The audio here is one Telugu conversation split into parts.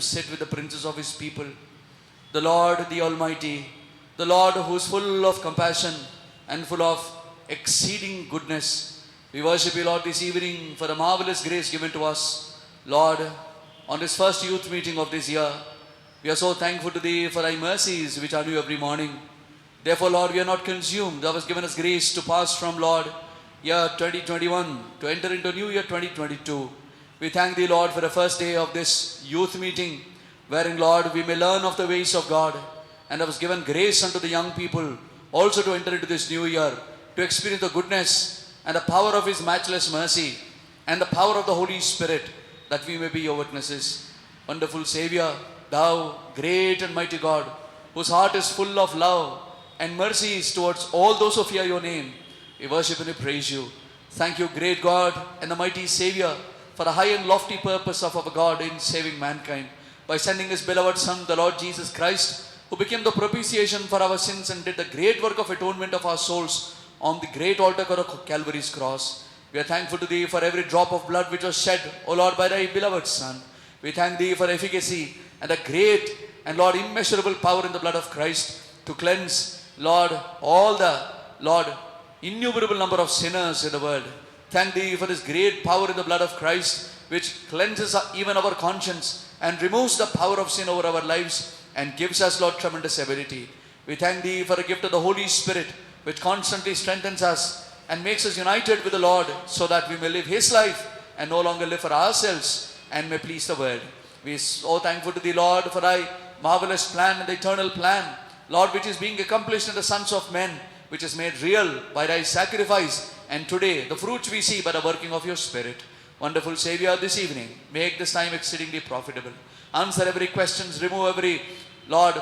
sit with the princes of his people. The Lord, the Almighty, the Lord who is full of compassion and full of exceeding goodness. We worship you, Lord, this evening for the marvelous grace given to us. Lord, on this first youth meeting of this year, we are so thankful to Thee for Thy mercies which are new every morning. Therefore, Lord, we are not consumed. Thou hast given us grace to pass from, Lord, year 2021 to enter into new year 2022. We thank Thee, Lord, for the first day of this youth meeting, wherein, Lord, we may learn of the ways of God. And Thou hast given grace unto the young people also to enter into this new year, to experience the goodness and the power of His matchless mercy and the power of the Holy Spirit, that we may be Your witnesses. Wonderful Savior, Thou, great and mighty God, whose heart is full of love and mercies towards all those who fear Your name, we worship and we praise You. Thank You, great God and the mighty Savior, for the high and lofty purpose of our God in saving mankind, by sending His beloved Son, the Lord Jesus Christ, who became the propitiation for our sins and did the great work of atonement of our souls on the great altar of Calvary's cross. We are thankful to Thee for every drop of blood which was shed, O Lord, by Thy beloved Son. We thank Thee for efficacy and the great and, Lord, immeasurable power in the blood of Christ to cleanse, Lord, all the, Lord, innumerable number of sinners in the world. Thank Thee for this great power in the blood of Christ, which cleanses even our conscience and removes the power of sin over our lives and gives us, Lord, tremendous ability. We thank Thee for the gift of the Holy Spirit, which constantly strengthens us and makes us united with the Lord, so that we may live His life and no longer live for ourselves and may please the world. We are so thankful to Thee, Lord, for Thy marvelous plan and the eternal plan, Lord, which is being accomplished in the sons of men, which is made real by Thy sacrifice, and today the fruits we see by the working of Your Spirit. Wonderful Savior, this evening, make this time exceedingly profitable. Answer every questions, remove every, Lord,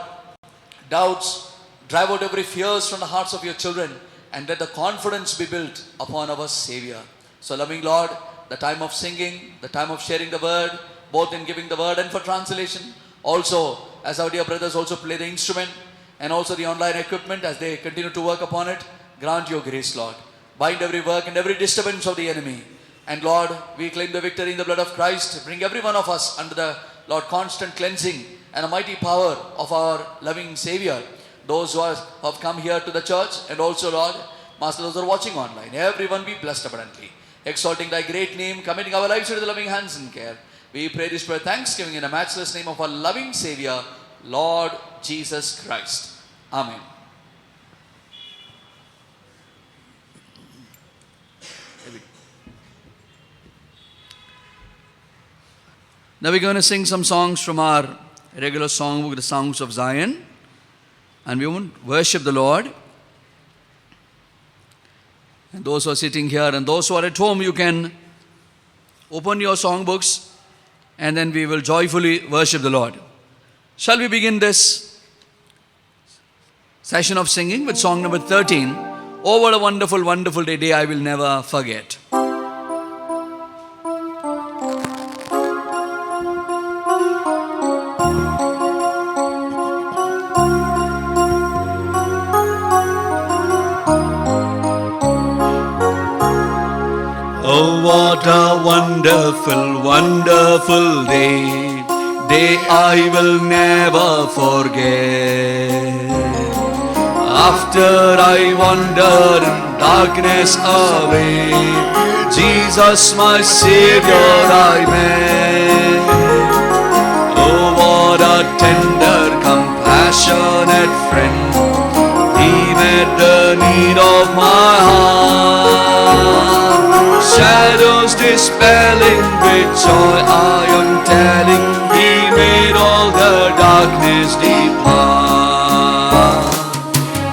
doubts, drive out every fears from the hearts of Your children, and let the confidence be built upon our Savior. So, loving Lord, the time of singing, the time of sharing the word, both in giving the word and for translation, also as our dear brothers also play the instrument, and also the online equipment as they continue to work upon it, grant Your grace, Lord. Bind every work and every disturbance of the enemy. And Lord, we claim the victory in the blood of Christ. Bring every one of us under the, Lord, constant cleansing and the mighty power of our loving Savior. Those who have come here to the church, and also, Lord, Master, those who are watching online, everyone be blessed abundantly. Exalting Thy great name, committing our lives into the loving hands and care. We pray this prayer thanksgiving in the matchless name of our loving Savior, Lord Jesus Christ. Amen. Now we're going to sing some songs from our regular songbook, the Songs of Zion. And we won't worship the Lord. And those who are sitting here and those who are at home, you can open your songbooks and then we will joyfully worship the Lord. Shall we begin this session of singing with song number 13, Oh, what a wonderful, wonderful day I will never forget. Oh, what a wonderful, wonderful day I will never forget. After I wandered in darkness away, Jesus my Savior I met. Oh, what a tender, compassionate friend, He met the need of my heart. Shadows dispelling, with joy I am telling, He made all the darkness depart.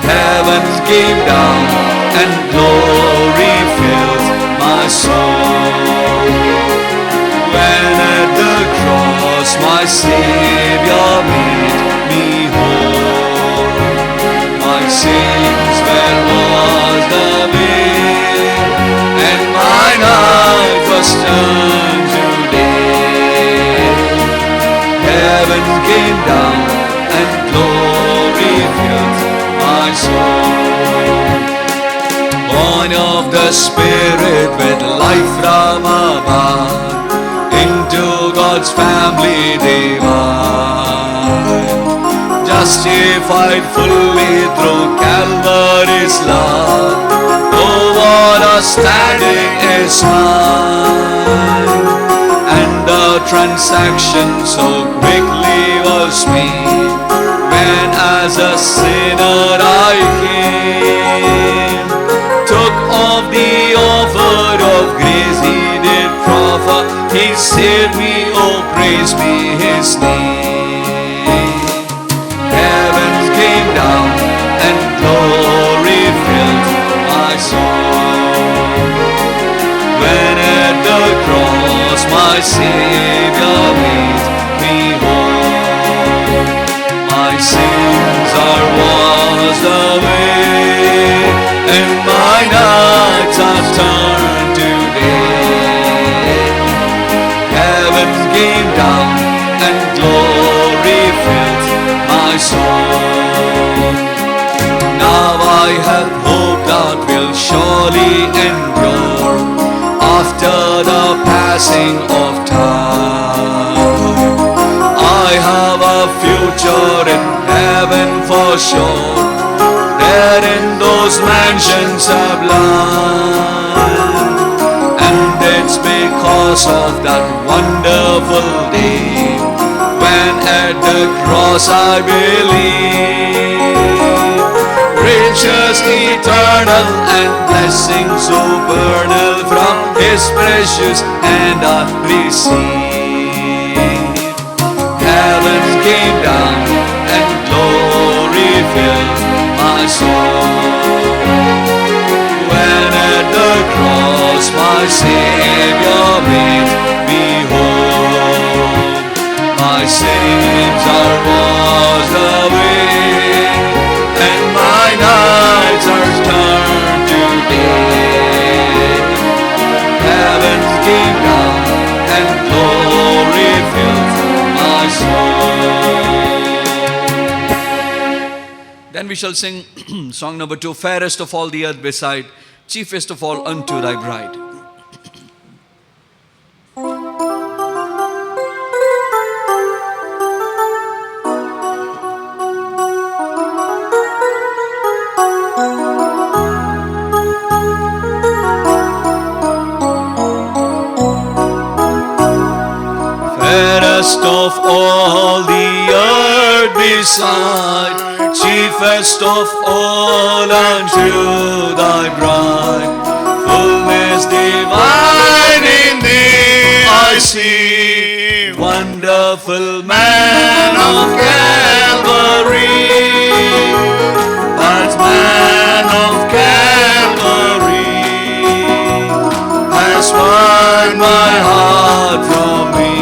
Heavens came down and glory filled my soul, when at the cross my Savior made me whole. My sins were washed away, and my night was turned to day. Heaven came down and glory filled my soul. Born of the Spirit with life from above, into God God's family divine, justified fully through Calvary's love. Oh, what a standing is mine, and the transaction so quickly was made, when as a sinner I came, took of the offer of grace He did proffer. He saved me, oh praise be His name. Heavens came down and glory filled my soul, when at the cross my Savior made me whole. My sins are washed away, and my nights are turned to day. Heaven came down and glory filled my soul. Now I have hope that will surely endure after the passing of time. I have a future in heaven for sure, there in those mansions sublime, and it's because of that wonderful day, when at the cross I believe, riches eternal and blessings supernal from His precious hand I receive. Heaven came down and glory filled my soul, when at the cross my Savior made me whole. My sins are washed away, and my nights are turned to day. Heaven came down and glory filled my soul. Then we shall sing song number 2, fairest of all the earth beside, chiefest of all unto thy bride. Fairest of all the earth beside, chiefest of all unto thy bride. Fullness divine in thee I see, wonderful man of Calvary. That man of Calvary has won my heart from me,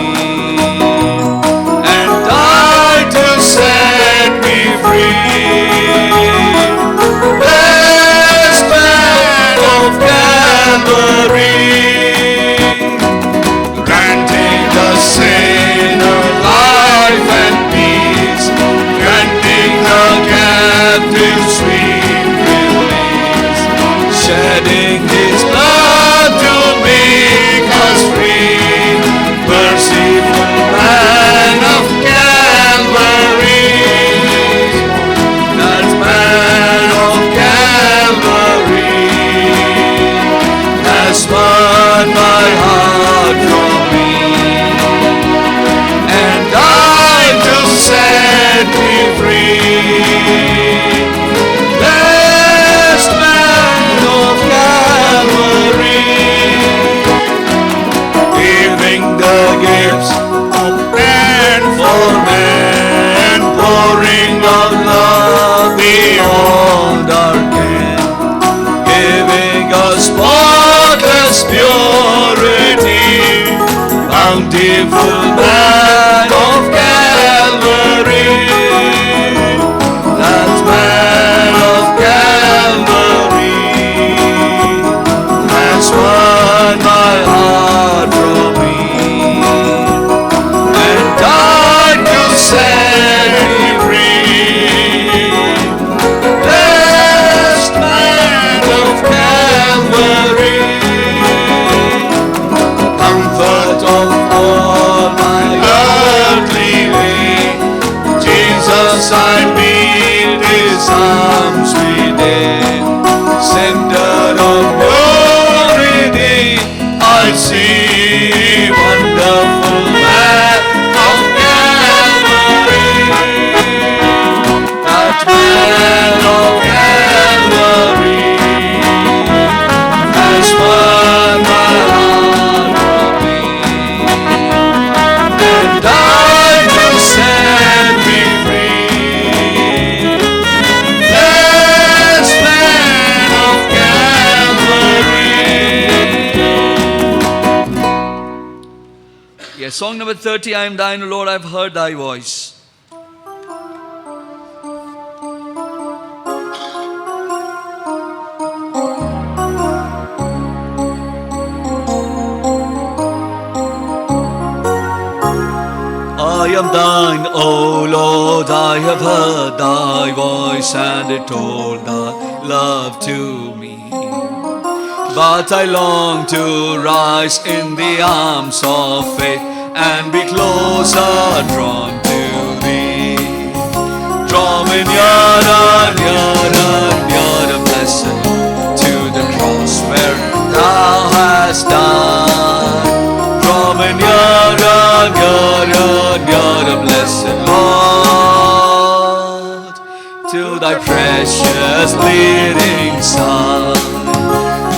and died to set me free. Blessed man of Calvary, granting the sinner life and peace, granting the captive sweet release, shedding His blood to make us free. Merciful man of Calvary, that man of Calvary has won my heart from me, and died to set me free. Blessed man of Calvary, giving the gifts of man for man, pouring of love beyond our ken, giving us spotless purity. Bountiful man of Calvary, that man of Calvary has won my heart from me, and died to set me free. Blessed man of Calvary, comfort of all my Song number 30, I am thine, O Lord, I have heard thy voice. I am thine, O Lord, I have heard thy voice, and it told thy love to me. But I long to rise in the arms of faith and be closer drawn to thee. Draw me nearer, nearer, nearer, blessed Lord, to the cross where thou hast died. Draw me nearer, nearer, nearer, blessed Lord, to thy precious bleeding Son.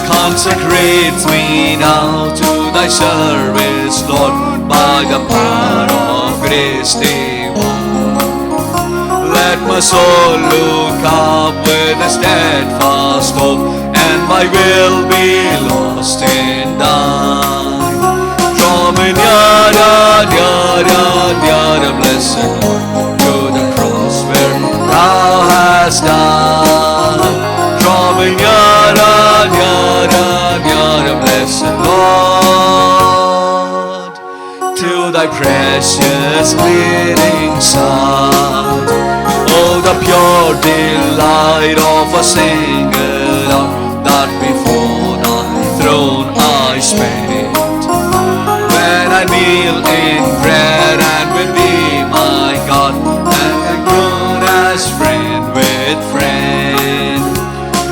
Consecrate me now to thy service, Lord, by the power of grace divine. Let my soul look up with a steadfast hope, and my will be lost in thine. Draw me nearer, nearer, nearer, blessed Lord, to the cross where thou hast died. Draw me nearer, nearer, nearer, blessed Lord, to thy precious bleeding Son. Oh, the pure delight of a single hour that before thy throne I spend, when I kneel in prayer and with thee, my God, and I groan as friend with friend.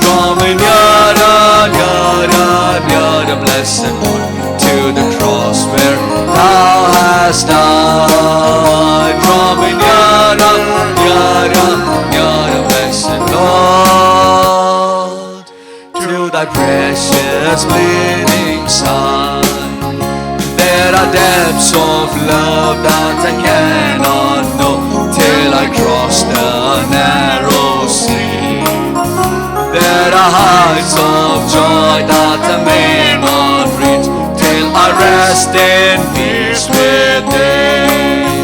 Draw me nearer, nearer, nearer, blessed Lord, to the cross where thou hast died. Draw me nearer, nearer, nearer, blessed Lord, to thy precious bleeding Son. There are depths of love that I cannot know till I cross the narrow sea. There are heights of joy that I may not reach till I rest in peace with thee.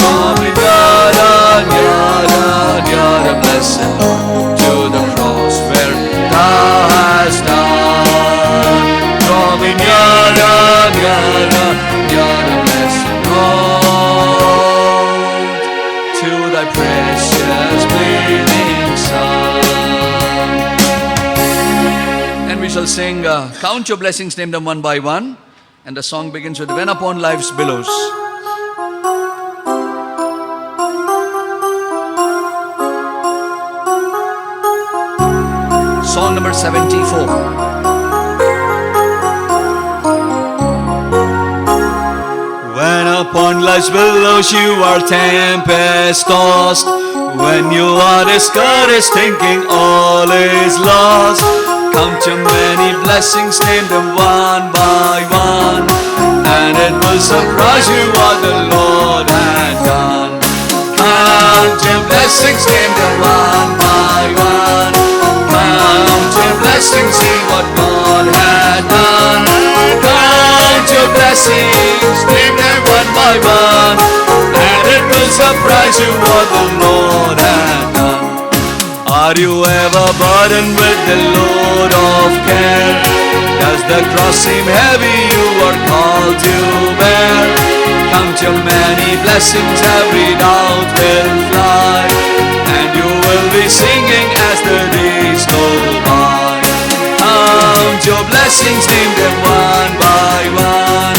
Draw me nearer, nearer, nearer, blessed Lord, to the cross where thou hast died. Draw me nearer, nearer, nearer, blessed Lord, to thy precious bleeding Son. And we shall sing Count Your Blessings, name them one by one. And the song begins with When Upon Life's Billows. Song number 74. When upon life's billows you are tempest tossed, when you are discouraged thinking all is lost, count your many blessings, name them one by one, and it will surprise you what the Lord had done. Count your blessings, name them one by one. Count your blessings, see what God had done. Count your blessings, name them one by one, and it will surprise you what the Lord had done. Are you ever burdened with the load of care? Does the cross seem heavy you are called to bear? Count your many blessings, every doubt will fly, and you will be singing as the days go by. Count your blessings, name them one by one.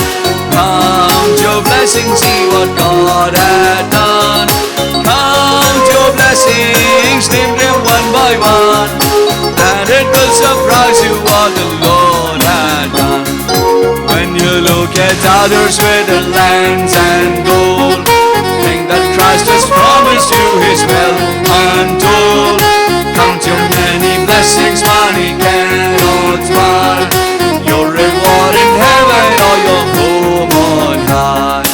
Count your blessings, see what God had done. Count your blessings, name them one by one, and it will surprise you what the Lord had done. When you look at others with their lands and gold, think that Christ has promised you his wealth untold. Count your many blessings, money cannot buy your reward in heaven or your home on high.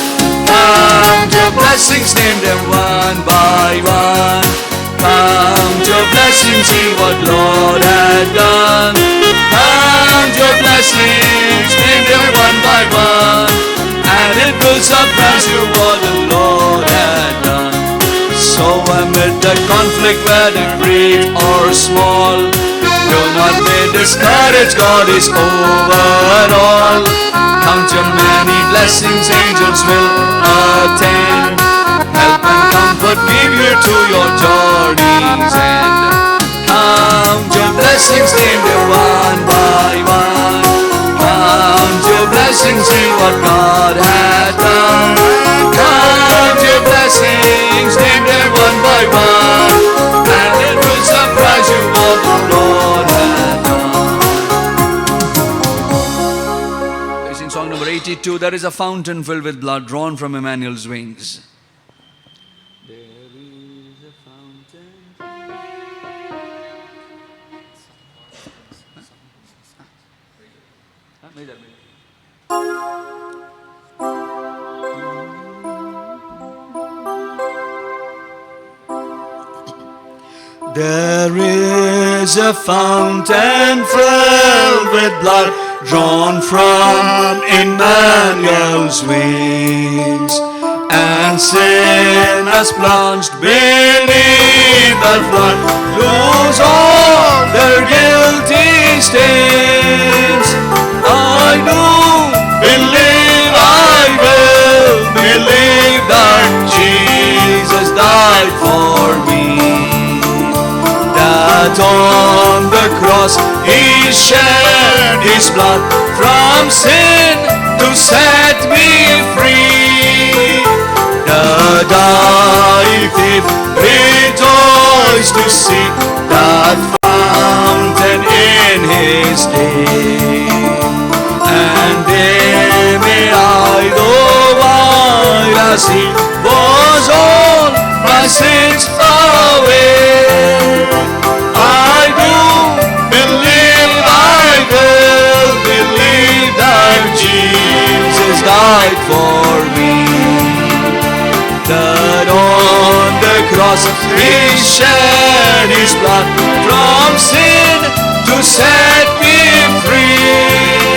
Count your blessings, name them one by one. Count your blessings, see what Lord had done. Count your blessings, name them one by one, and it it will surprise you what the Lord had done. So amid the conflict, whether great or small, do not be discouraged, God is over all. Count your many blessings, angels will attend. Help and comfort give you to your journey's end. Count your blessings, name them one by one. Count your blessings, see what God had done. Count your blessings, name them one by one, and it will surprise you what the Lord had done. We sing song number 82. There is a fountain filled with blood drawn from Emmanuel's wings. There is a fountain. There is a fountain filled with blood drawn from Emmanuel's wings, and sinners plunged beneath that flood lose all their guilty stains. I do believe, I will believe that Jesus died for me, that on the cross He shed His blood from sin to set me free. The dying thief rejoiced to see that fountain in his day, and dim-eyed though white as he was, all my sins away. I do believe, I will believe that Jesus died for me, that on the cross He shed His blood from sin to set me free.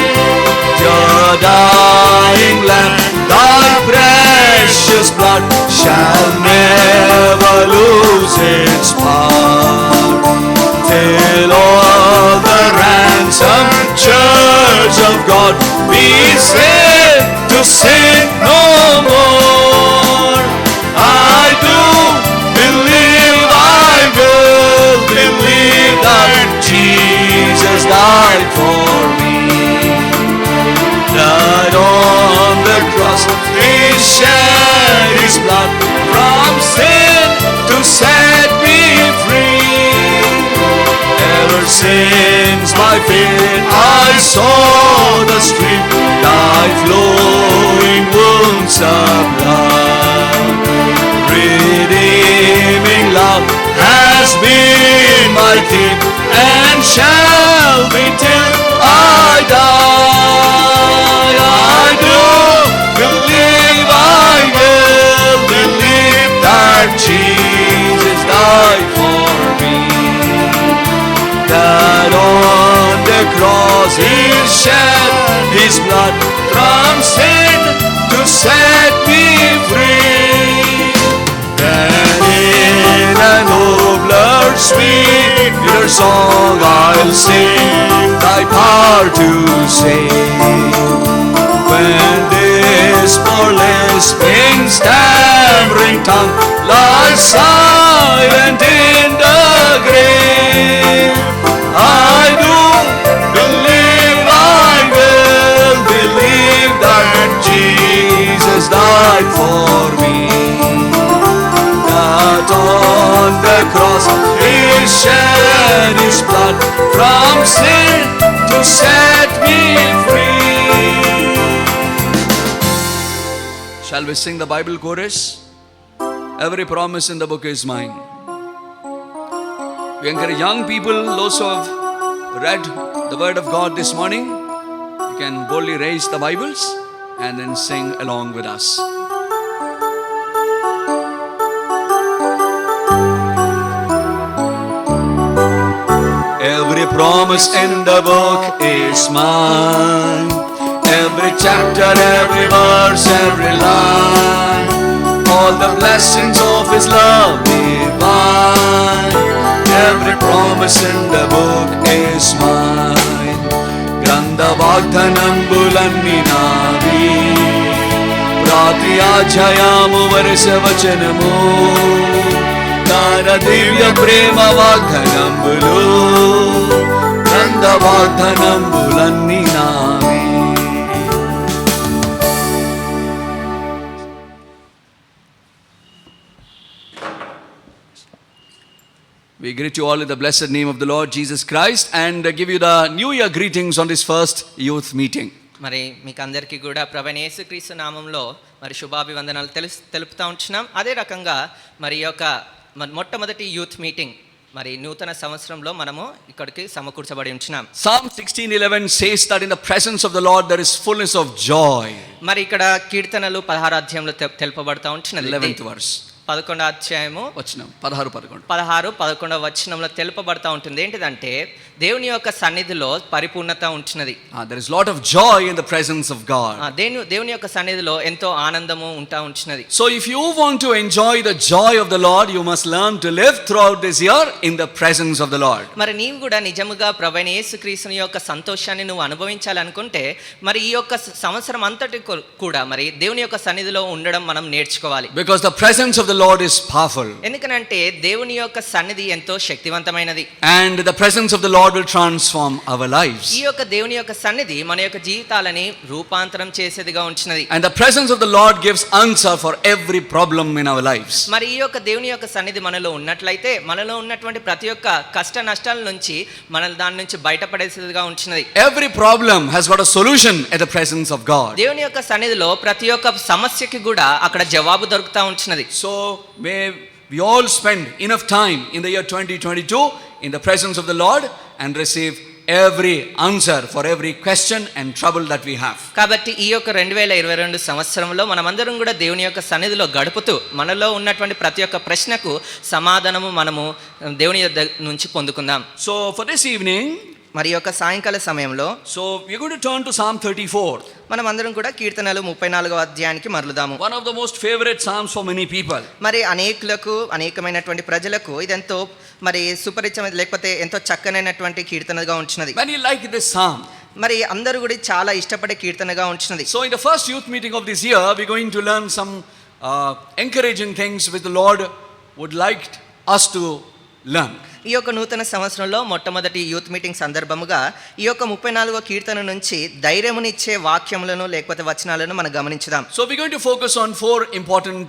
Your dying Lamb, Thy precious blood shall never lose its power, till all the ransomed church of God be saved to sin no more. I do believe, I will believe that Jesus died for me, that on the cross He shed His blood from sin to set me free. Ever since my feet I saw the stream, Thy flowing wounds of blood, redeeming love has been my theme and shall be till I die. I do believe, I will believe that Jesus died for me, that on the cross He shed His blood from sin to set me free. Then in a nobler, sweeter song I'll sing Thy power to save. When this poor lisping, stammering tongue lies silent in the grave, I do believe, I will believe that Jesus died for me, that on the cross He shed His blood from sin to set me free. Shall we sing the Bible chorus? Every promise in the book is mine. We encourage young people, those who have read the Word of God this morning, you can boldly raise the Bibles and then sing along with us. Every promise in the book is mine. Every chapter, every verse, every line, all the blessings of His love divine. Every promise in the book is mine. Granda vagdanambulanni navi, prati ajayamu varsa vachanamu, tana divya prema vagdanambulu, granda vagdanambulanni navi. We greet you all in the blessed name of the Lord Jesus Christ and give you the New Year greetings on this first youth meeting. మరి మీకు అందరికీ కూడా ప్రభువైన యేసుక్రీస్తు నామంలో మరి శుభాభివందనాలు తెలుపుతా ఉంటున్నాం. అదే రకంగా మరి యొక్క మొట్టమొదటి యూత్ మీటింగ్ మరి నూతన సంవత్సరంలో మనము ఇక్కడికి సమకూర్చబడి ఉంటున్నాం. Psalm 16:11 says that in the presence of the Lord there is fullness of joy. మరి ఇక్కడ కీర్తనలు 16 అధ్యాయంలో తెలుపబడతా ఉంటున్నది. 11th verse. 11వ అధ్యాయము వచనం 16-11. 16-11 వచనంలో తెలుపబడతా ఉంటుంది. ఏంటిదంటే దేవుని యొక్క సన్నిధిలో పరిపూర్ణత ఉంటున్నది. There is lot of joy in the presence of God. దేవుని యొక్క సన్నిధిలో ఎంతో ఆనందము ఉంటా ఉంటున్నది. So if you want to enjoy the joy of the Lord, you must learn to live throughout this year in the presence of the Lord. మరి నీవు కూడా నిజముగా ప్రభువైన యేసుక్రీస్తుని యొక్క సంతోషాన్ని నువ్వు అనుభవించాలనుకుంటే మరి ఈ యొక్క సంవత్సరం అంతటి కూడా మరి దేవుని యొక్క సన్నిధిలో ఉండడం మనం నేర్చుకోవాలి. Because the presence of the Lord is powerful. ఎందుకంటే దేవుని యొక్క సన్నిధి ఎంతో శక్తివంతమైనది. And the presence of the Lord will transform our lives. ఈ యొక్క దేవుని యొక్క సన్నిధి మన యొక్క జీవితాలని రూపాంతరం చేసేదిగా ఉంచినది. And the presence of the Lord gives answer for every problem in our lives. మరి ఈ యొక్క దేవుని యొక్క సన్నిధి మనలో ఉన్నట్లయితే మనలో ఉన్నటువంటి ప్రతి ఒక్క కష్ట నష్టాల నుంచి మనల్ని దాని నుంచి బయటపడేసేదిగా ఉంచినది. Every problem has got a solution at the presence of God. దేవుని యొక్క సన్నిధిలో ప్రతి ఒక్క సమస్యకి కూడా అక్కడ జవాబు దొరుకుతా ఉంచినది. So may we all spend enough time in the year 2022 in the presence of the Lord and receive every answer for every question and trouble that we have. కాబట్టి ఈ యొక్క 2022 సంవత్సరంలో మనమందరం కూడా దేవుని యొక్క సన్నిధిలో గడుపుతూ మనలో ఉన్నటువంటి ప్రతి ఒక్క ప్రశ్నకు సమాధానము మనము దేవుని నుంచి పొందుకుందాం. So for this evening, మరి యొక్క సాయంకాల సమయంలో so we're going to turn to Psalm 34. మనం అందరం కూడా కీర్తనలు 34వ అధ్యాయానికి మరలుదాము. One of the most favorite psalms for many people. మరి అనేకమైనటువంటి ప్రజలకు ఇదెంతో మరి సుపరిచితమైన లేకపోతే ఎంతో చక్కనైనటువంటి కీర్తనగా ఉంచినది. Many like this psalm. మరి అందరూ కూడా చాలా ఇష్టపడే కీర్తనగా ఉంచినది. So in the first youth meeting of this year, we're going to learn some encouraging things which the Lord would like us to learn. ఈ యొక్క నూతన సంవత్సరంలో మొట్టమొదటి యూత్ మీటింగ్ సందర్భముగా ఈ యొక్క 34వ కీర్తన నుంచి ధైర్యమునిచ్చే వాక్యములను లేకపోతే వచనాలను మనం గమనించుదాం. So we're going to focus on 4 important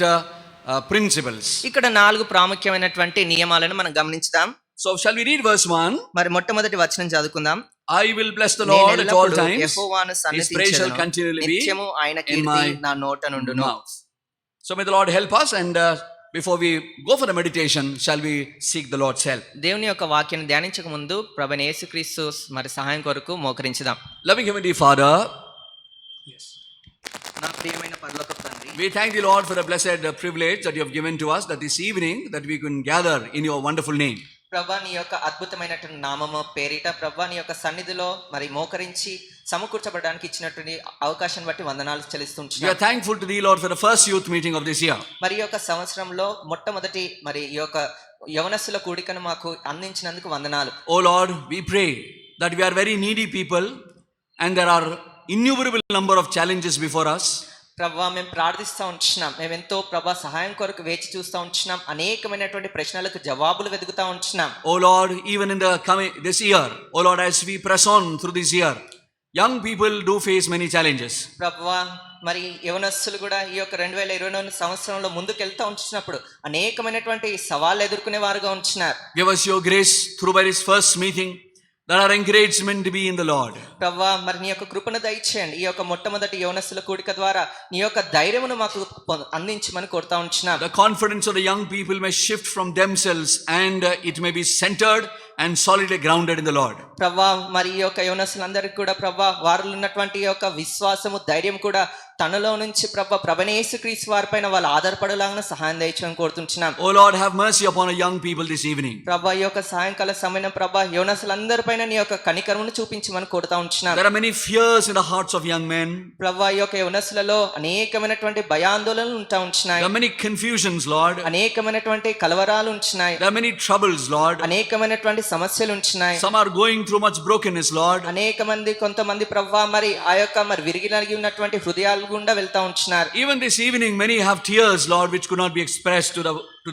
principles. ఇక్కడ 4 ప్రాముఖ్యమైనటువంటి నియమాలను మనం గమనించుదాం. So shall we read verse 1? మరి మొట్టమొదటి వచనం చదువుకుందాం. I will bless the Lord at all times. యెహోవాను His praise shall సన్నిధించెదను. continually be నిత్యము ఆయన in కీర్తి my నా నోట నుండును. mouth. So may the Lord help us, and before we go for the meditation, shall we seek the Lord's help? దేవుని యొక్క వాక్యాన్ని ధ్యానించక ముందు ప్రభువైన యేసుక్రీస్తు మరి సహాయం కొరకు మోకరించుదాం. Loving Heavenly Father, నా ప్రియమైన పరలోకపు తండ్రి, we thank the Lord for the blessed privilege that you have given to us, that this evening that we can gather in your wonderful name. ప్రభువా నీ యొక్క అద్భుతమైనటువంటి నామము పేరిట ప్రభువా నీ యొక్క సన్నిధిలో మరి మోకరించి సమకూర్చబడడానికి ఇచ్చినటువంటి అవకాశాన్ని బట్టి వందనాలు We చెల్లిస్తుంటున్నాం. are thankful to thee, Lord, for the first youth meeting of this year. మరి ఈ యొక్క సంవత్సరంలో మొట్టమొదటి మరి ఈ యొక్క యవనస్తుల కూడికను మాకు అందించినందుకు వందనాలు. Oh Lord, we pray that we are very needy people and there are innumerable number of challenges before us. ప్రభువా మేము ప్రార్థిస్తూ ఉంటున్నాం, మేమెంతో ప్రభా సహాయం కొరకు వేచి చూస్తూ ఉంటున్నాం, అనేకమైనటువంటి ప్రశ్నలకు జవాబులు వెతుకుతూ ఉంటున్నాం. Oh Lord, even in the this year, oh Lord, as we press on through this year, young people do face many challenges. ప్రభువా మరి యవనస్తులు కూడా ఈ యొక్క 2022 సంవత్సరంలో ముందుకు వెళ్తూ ఉంటున్నప్పుడు అనేకమైనటువంటి సవాళ్ళు ఎదుర్కొనే వారుగా ఉంటున్నారు. Give us your grace through by this first meeting, that our encouragement to be in the Lord. ప్రభువా మరి నీ యొక్క కృపను దయచేయండి. ఈ యొక్క మొట్టమొదటి యవనస్తుల కూడిక ద్వారా నీ యొక్క ధైర్యమును మాకు అందించమని కోరుతా ఉంటున్నాం. The confidence of the young people may shift from themselves and it may be centered and solidly grounded in the Lord. ప్రభువా మరి ఈ యొక్క యవనస్తులందరికీ కూడా ప్రభువా వారిలో ఉన్నటువంటి ఈ యొక్క విశ్వాసము ధైర్యం కూడా తనలో నుంచి ప్రభువైన యేసుక్రీస్తు వారిపైన వాళ్ళు ఆధారపడేలాగా సహాయం దయచేయమని కోరుతుంటున్నాం. Oh Lord, have mercy upon our young people this evening. ప్రభా ఈ యొక్క సాయంకాల సమయం ప్రభా యవనస్తులందరిపైన నీ యొక్క కనికరమును చూపించమని కోరుతా ఉంటున్నాం. There are many fears in the hearts of young men. ప్రభా ఈ యొక్క యవనస్తులలో అనేకమైనటువంటి భయాందోళనలు ఉంటా ఉంటున్నాయి. There are many confusions, Lord. అనేకమైనటువంటి కలవరాలు ఉంటున్నాయి. There are many troubles, Lord. అనేకమైనటువంటి సమస్యలు ఉంటున్నాయి. Some are going through much brokenness, Lord. కొంతమంది ప్రభా మరి ఆ యొక్క మరి విరిగి నలిగి ఉన్నటువంటి హృదయాలు గుండా వెళ్తా ఉంటున్నారు. Even this evening, many have tears, Lord, which could not be expressed to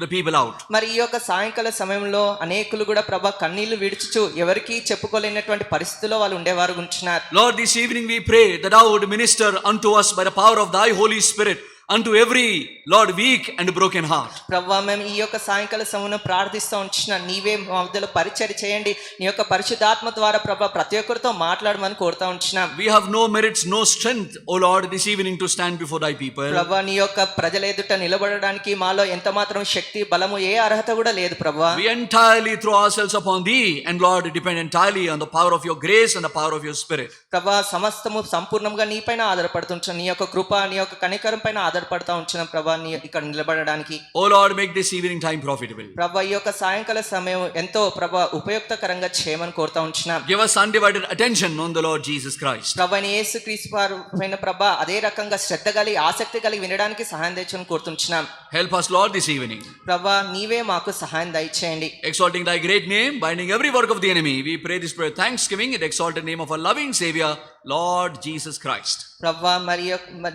the people out. మరి ఈ యొక్క సాయంకాల సమయంలో అనేకులు కూడా ప్రభా కన్నీళ్లు విడుచుచు ఎవరికి చెప్పుకోలేనటువంటి పరిస్థితుల్లో వాళ్ళు ఉండేవారు ఉంటున్నారు. Lord, this evening we pray that thou would minister unto us by the power of thy Holy Spirit unto every, Lord, weak and broken heart. ప్రభా మేము ఈ యొక్క సాయంకాల సమయంలో ప్రార్థిస్తూ ఉంటున్నా నీవే మా మధ్యలో పరిచర్య చేయండి. నీ యొక్క పరిశుద్ధాత్మ ద్వారా ప్రభా ప్రతి ఒక్కరితో మాట్లాడమని కోరుతా ఉంటున్నాం. We have no merits, no strength, O Lord, this evening to stand before thy people. ప్రభా నీ యొక్క ప్రజల ఎదుట నిలబడడానికి మాలో ఎంత మాత్రం శక్తి బలము ఏ అర్హత కూడా లేదు ప్రభా. We entirely throw ourselves upon thee, and Lord, depend entirely on the power of your grace and the power of your spirit. ప్రభా సమస్తము సంపూర్ణంగా నీ పైన ఆధారపడుతుంటున్నాం. నీ యొక్క కృప నీ యొక్క కనికరం పైన ఆధారపడతా ఉంటున్నాం ప్రభా నీ ఇక్కడ నిలబడడానికి. O Lord, make this evening time profitable. ప్రభా ఈ యొక్క సాయంకాల సమయం ఎంతో ప్రభా ఉపయుక్తకరంగా చేయమని కోరుతా ఉంటున్నాం. Give us undivided attention on the Lord Jesus Christ. ప్రభా యేసుక్రీస్తు వారి పైన ప్రభా అదే రకంగా శ్రద్ధ కలిగి ఆసక్తి కలిగి వినడానికి సహాయం దయచేయమని కోరుతుంటున్నాం. Help us, Lord, this evening. ప్రభా నీవే మాకు సహాయం దయచేయండి. Exalting thy great name, binding every work of the enemy, we pray this prayer thanksgiving in the exalted name of our loving Savior, Lord Jesus Christ. ప్రభా మరి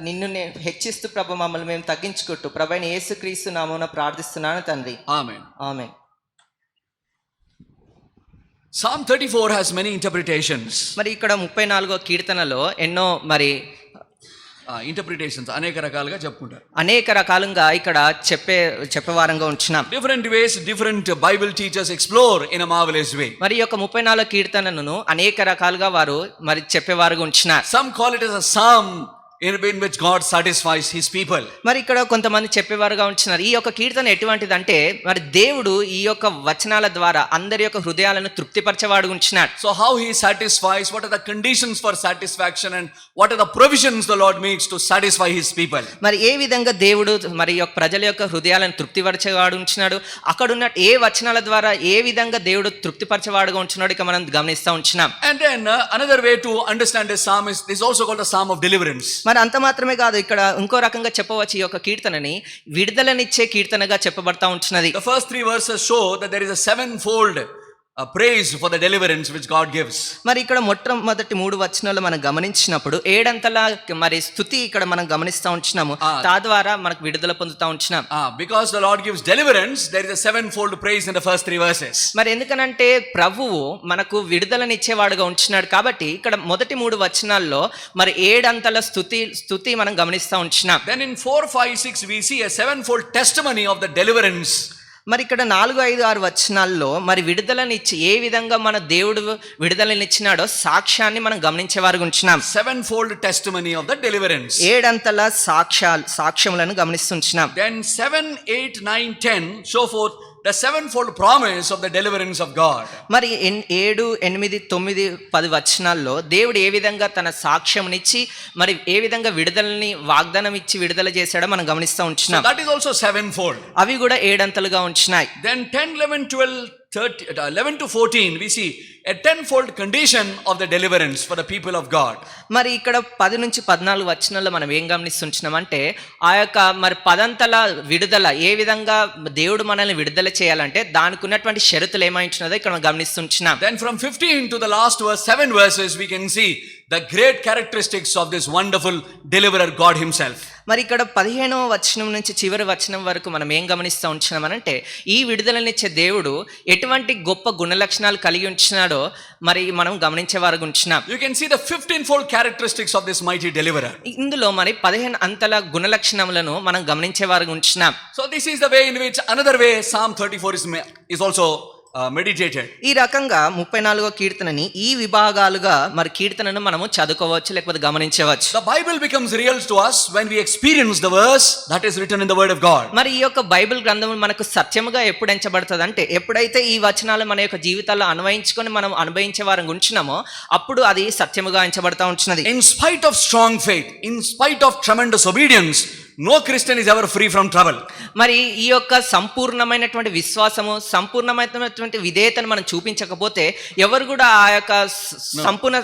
నిన్ను నేను హెచ్చిస్తూ ప్రభా మమ్మల్ని మేము తగ్గించుకుంటూ ప్రభైన యేసుక్రీస్తు నామమున ప్రార్థిస్తున్నాను తండ్రి. Amen. Amen. Psalm 34 has many interpretations. మరి ఇక్కడ 34వ కీర్తనలో ఎన్నో మరి ఇంటర్ప్రిటేషన్స్ అనేక రకాలుగా చెప్పుకుంటారు. అనేక రకాలుగా ఇక్కడ చెప్పేవారంగా ఉంటున్నాం. Different ways, different Bible teachers explore in a marvelous way. మరి యొక్క 34 కీర్తనను అనేక రకాలుగా వారు మరి చెప్పేవారుగా ఉంటున్నారు. Some call it as a psalm in which God satisfies his people. మరి ఇక్కడ కొంతమంది చెప్పేవారుగా ఉంటున్నారు ఈ యొక్క కీర్తన ఎటువంటిదంటే మరి దేవుడు ఈ యొక్క వచనాల ద్వారా అందరి యొక్క హృదయాలను తృప్తిపరచేవాడు ఉంటున్నాడు. So how he satisfies, what are the conditions for satisfaction, and what are the provisions the Lord makes to satisfy his people? మరి ఏ విధంగా దేవుడు మరి యొక్క ప్రజల యొక్క హృదయాలను తృప్తిపరచేవాడు ఉంటున్నాడు, అక్కడ ఉన్న ఏ వచనాల ద్వారా ఏ విధంగా దేవుడు తృప్తిపరచేవాడుగా ఉంటున్నాడు ఇక మనం గమనిస్తూ ఉంటున్నాం. And then another way to understand this psalm is this also called a psalm of deliverance. మరి అంత మాత్రమే కాదు ఇక్కడ ఇంకో రకంగా చెప్పవచ్చు ఈ యొక్క కీర్తనని విడుదలనిచ్చే కీర్తనగా చెప్పబడతా ఉంటున్నది. The first 3 verses show that there is a sevenfold praise for the deliverance which God gives. మరి ఇక్కడ మొట్టమొదటి 3 వచనాలు మనం గమనించినప్పుడు 7 అంతల మరి స్తుతి ఇక్కడ మనం గమనిస్తా ఉంటున్నాము. తద్వారా మనకు విడుదల పొందుతా ఉంటున్నాం. Because the Lord gives deliverance, there is a sevenfold praise in the first 3 verses. మరి ఎందుకనంటే ప్రభువు మనకు విడుదలనిచ్చేవాడుగా ఉంటున్నాడు కాబట్టి ఇక్కడ మొదటి 3 వచనాల్లో మరి 7 అంతల స్తుతి మనం గమనిస్తా ఉంటున్నాం. Then in 4, 5, 6 we see a sevenfold testimony of the deliverance. మరి ఇక్కడ 4, 5, 6 వచనాల్లో మరి విడుదలనిచ్చి ఏ విధంగా మన దేవుడు విడుదలనిచ్చినాడో సాక్ష్యాన్ని మనం గమనించేవారు ఉంటున్నాం. Sevenfold testimony of the deliverance. 7 అంతల సాక్ష్యములను గమనిస్తుంటున్నాం. Then 7, 8, 9, 10 show forth the sevenfold promise of the deliverance of God. మరి 7, 8, 9, 10 వచనాల్లో దేవుడు ఏ విధంగా తన సాక్ష్యంనిచ్చి మరి ఏ విధంగా విడుదలని వాగ్దానం ఇచ్చి విడుదల చేశాడో మనం గమనిస్తూ ఉంటున్నాం. So that is also sevenfold. అవి కూడా 7 అంతలుగా ఉంటున్నాయి. Then 10, 11, 12, 11 to 14 we see a tenfold condition of the deliverance for the people of God. మరి ఇక్కడ 10 నుంచి 14 వచనాల్లో మనం ఏం గమనిస్తుంటున్నాం అంటే ఆ యొక్క మరి 10 అంతల విడుదల ఏ విధంగా దేవుడు మనల్ని విడుదల చేయాలంటే దానికి ఉన్నటువంటి షరతులు ఏమైంటున్నదో ఇక్కడ మనం గమనిస్తుంటున్నాం. Then from 15 to the last verse, 7 verses, we can see the great characteristics of this wonderful deliverer, God himself. మరి ఇక్కడ 15వ వచనం నుంచి చివరి వచనం వరకు మనం ఏం గమనిస్తూ ఉంటున్నామనంటే ఈ విడుదలనిచ్చే దేవుడు ఎటువంటి గొప్ప గుణలక్షణాలు కలిగి ఉంటున్నాడో మరి మనం గమనించేవారు ఉంటున్నాం. You can see the 15-fold characteristics of this mighty deliverer. ఇందులో మరి 15 అంతల గుణలక్షణములను మనం గమనించేవారు ఉంటున్నాం. So this is the way in which another way Psalm 34 is also meditated. ఈ రకంగా 34వ కీర్తనని ఈ విభాగాలుగా మరి కీర్తనను మనము చదువుకోవచ్చు లేకపోతే గమనించవచ్చు. The Bible becomes real to us when we experience the verse that is written in the Word of God. మరి ఈ యొక్క బైబిల్ గ్రంథం మనకు సత్యముగా ఎప్పుడు ఎంచబడుతుంది అంటే ఎప్పుడైతే ఈ వచనాలు మన యొక్క జీవితాల్లో అన్వయించుకొని మనం అనుభవించే వారం ఉంచినామో అప్పుడు అది సత్యముగా ఎంచబడతా ఉంటున్నది. In spite of strong faith, in spite of tremendous obedience, no Christian is ever free from trouble. మరి ఈ యొక్క సంపూర్ణమైనటువంటి విశ్వాసము సంపూర్ణమైనటువంటి విధేయతను మనం చూపించకపోతే ఎవరు కూడా ఆ యొక్క సంపూర్ణ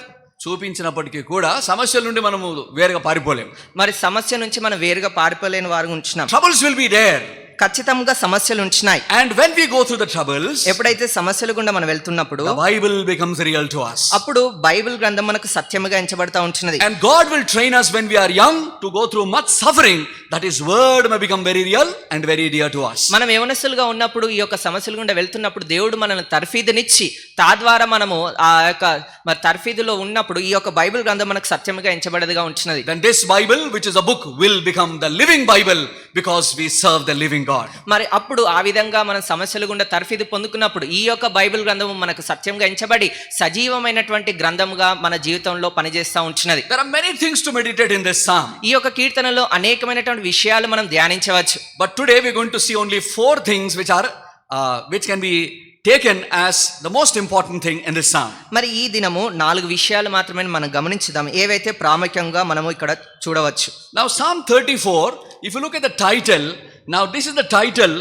చూపించినప్పటికీ కూడా సమస్యల నుండి మనము వేరుగా పారిపోలేం. మరి సమస్య నుంచి మనం వేరుగా పారిపోలేని వారు ఉంటున్నాం. Troubles will be there. ఖచ్చితంగా సమస్యలు ఉంటున్నాయి. And when we go through the troubles, ఎప్పుడైతే సమస్యల గుండా మనం వెళ్తున్నప్పుడు the Bible becomes real to us. అప్పుడు బైబిల్ గ్రంథం మనకు సత్యముగా ఎంచబడతా ఉంటున్నది. And God will train us when we are young to go through much suffering, that His word may become very real and very dear to us. మనం యవనస్తులుగా ఉన్నప్పుడు ఈ యొక్క సమస్యల గుండా వెళ్తున్నప్పుడు దేవుడు మనల్ని తర్ఫీదునిచ్చి తద్వారా మనము ఆ యొక్క మరి తర్ఫీదులో ఉన్నప్పుడు ఈ యొక్క బైబిల్ గ్రంథం మనకు సత్యముగా ఎంచబడదుగా ఉంటున్నది. Then this Bible, which is a book, will become the living Bible because we serve the living God. మరి అప్పుడు ఆ విధంగా మనం సమస్యల గుండా తర్ఫీదు పొందుకున్నప్పుడు ఈ యొక్క బైబిల్ గ్రంథము మనకు సత్యంగా ఎంచబడి సజీవమైనటువంటి గ్రంథముగా మన జీవితంలో పనిచేస్తూ ఉంటున్నది. There are many things to meditate in this psalm. ఈ యొక్క కీర్తనలో అనేకమైనటువంటి విషయాలు మనం ధ్యానించవచ్చు. But today we are going to see only 4 things which can be taken as the most important thing in this psalm. మరి ఈ దినము 4 విషయాలు మాత్రమే మనం గమనించుదాం ఏవైతే ప్రాముఖ్యంగా మనము ఇక్కడ చూడవచ్చు. Now Psalm 34, if you look at the title, now this is the title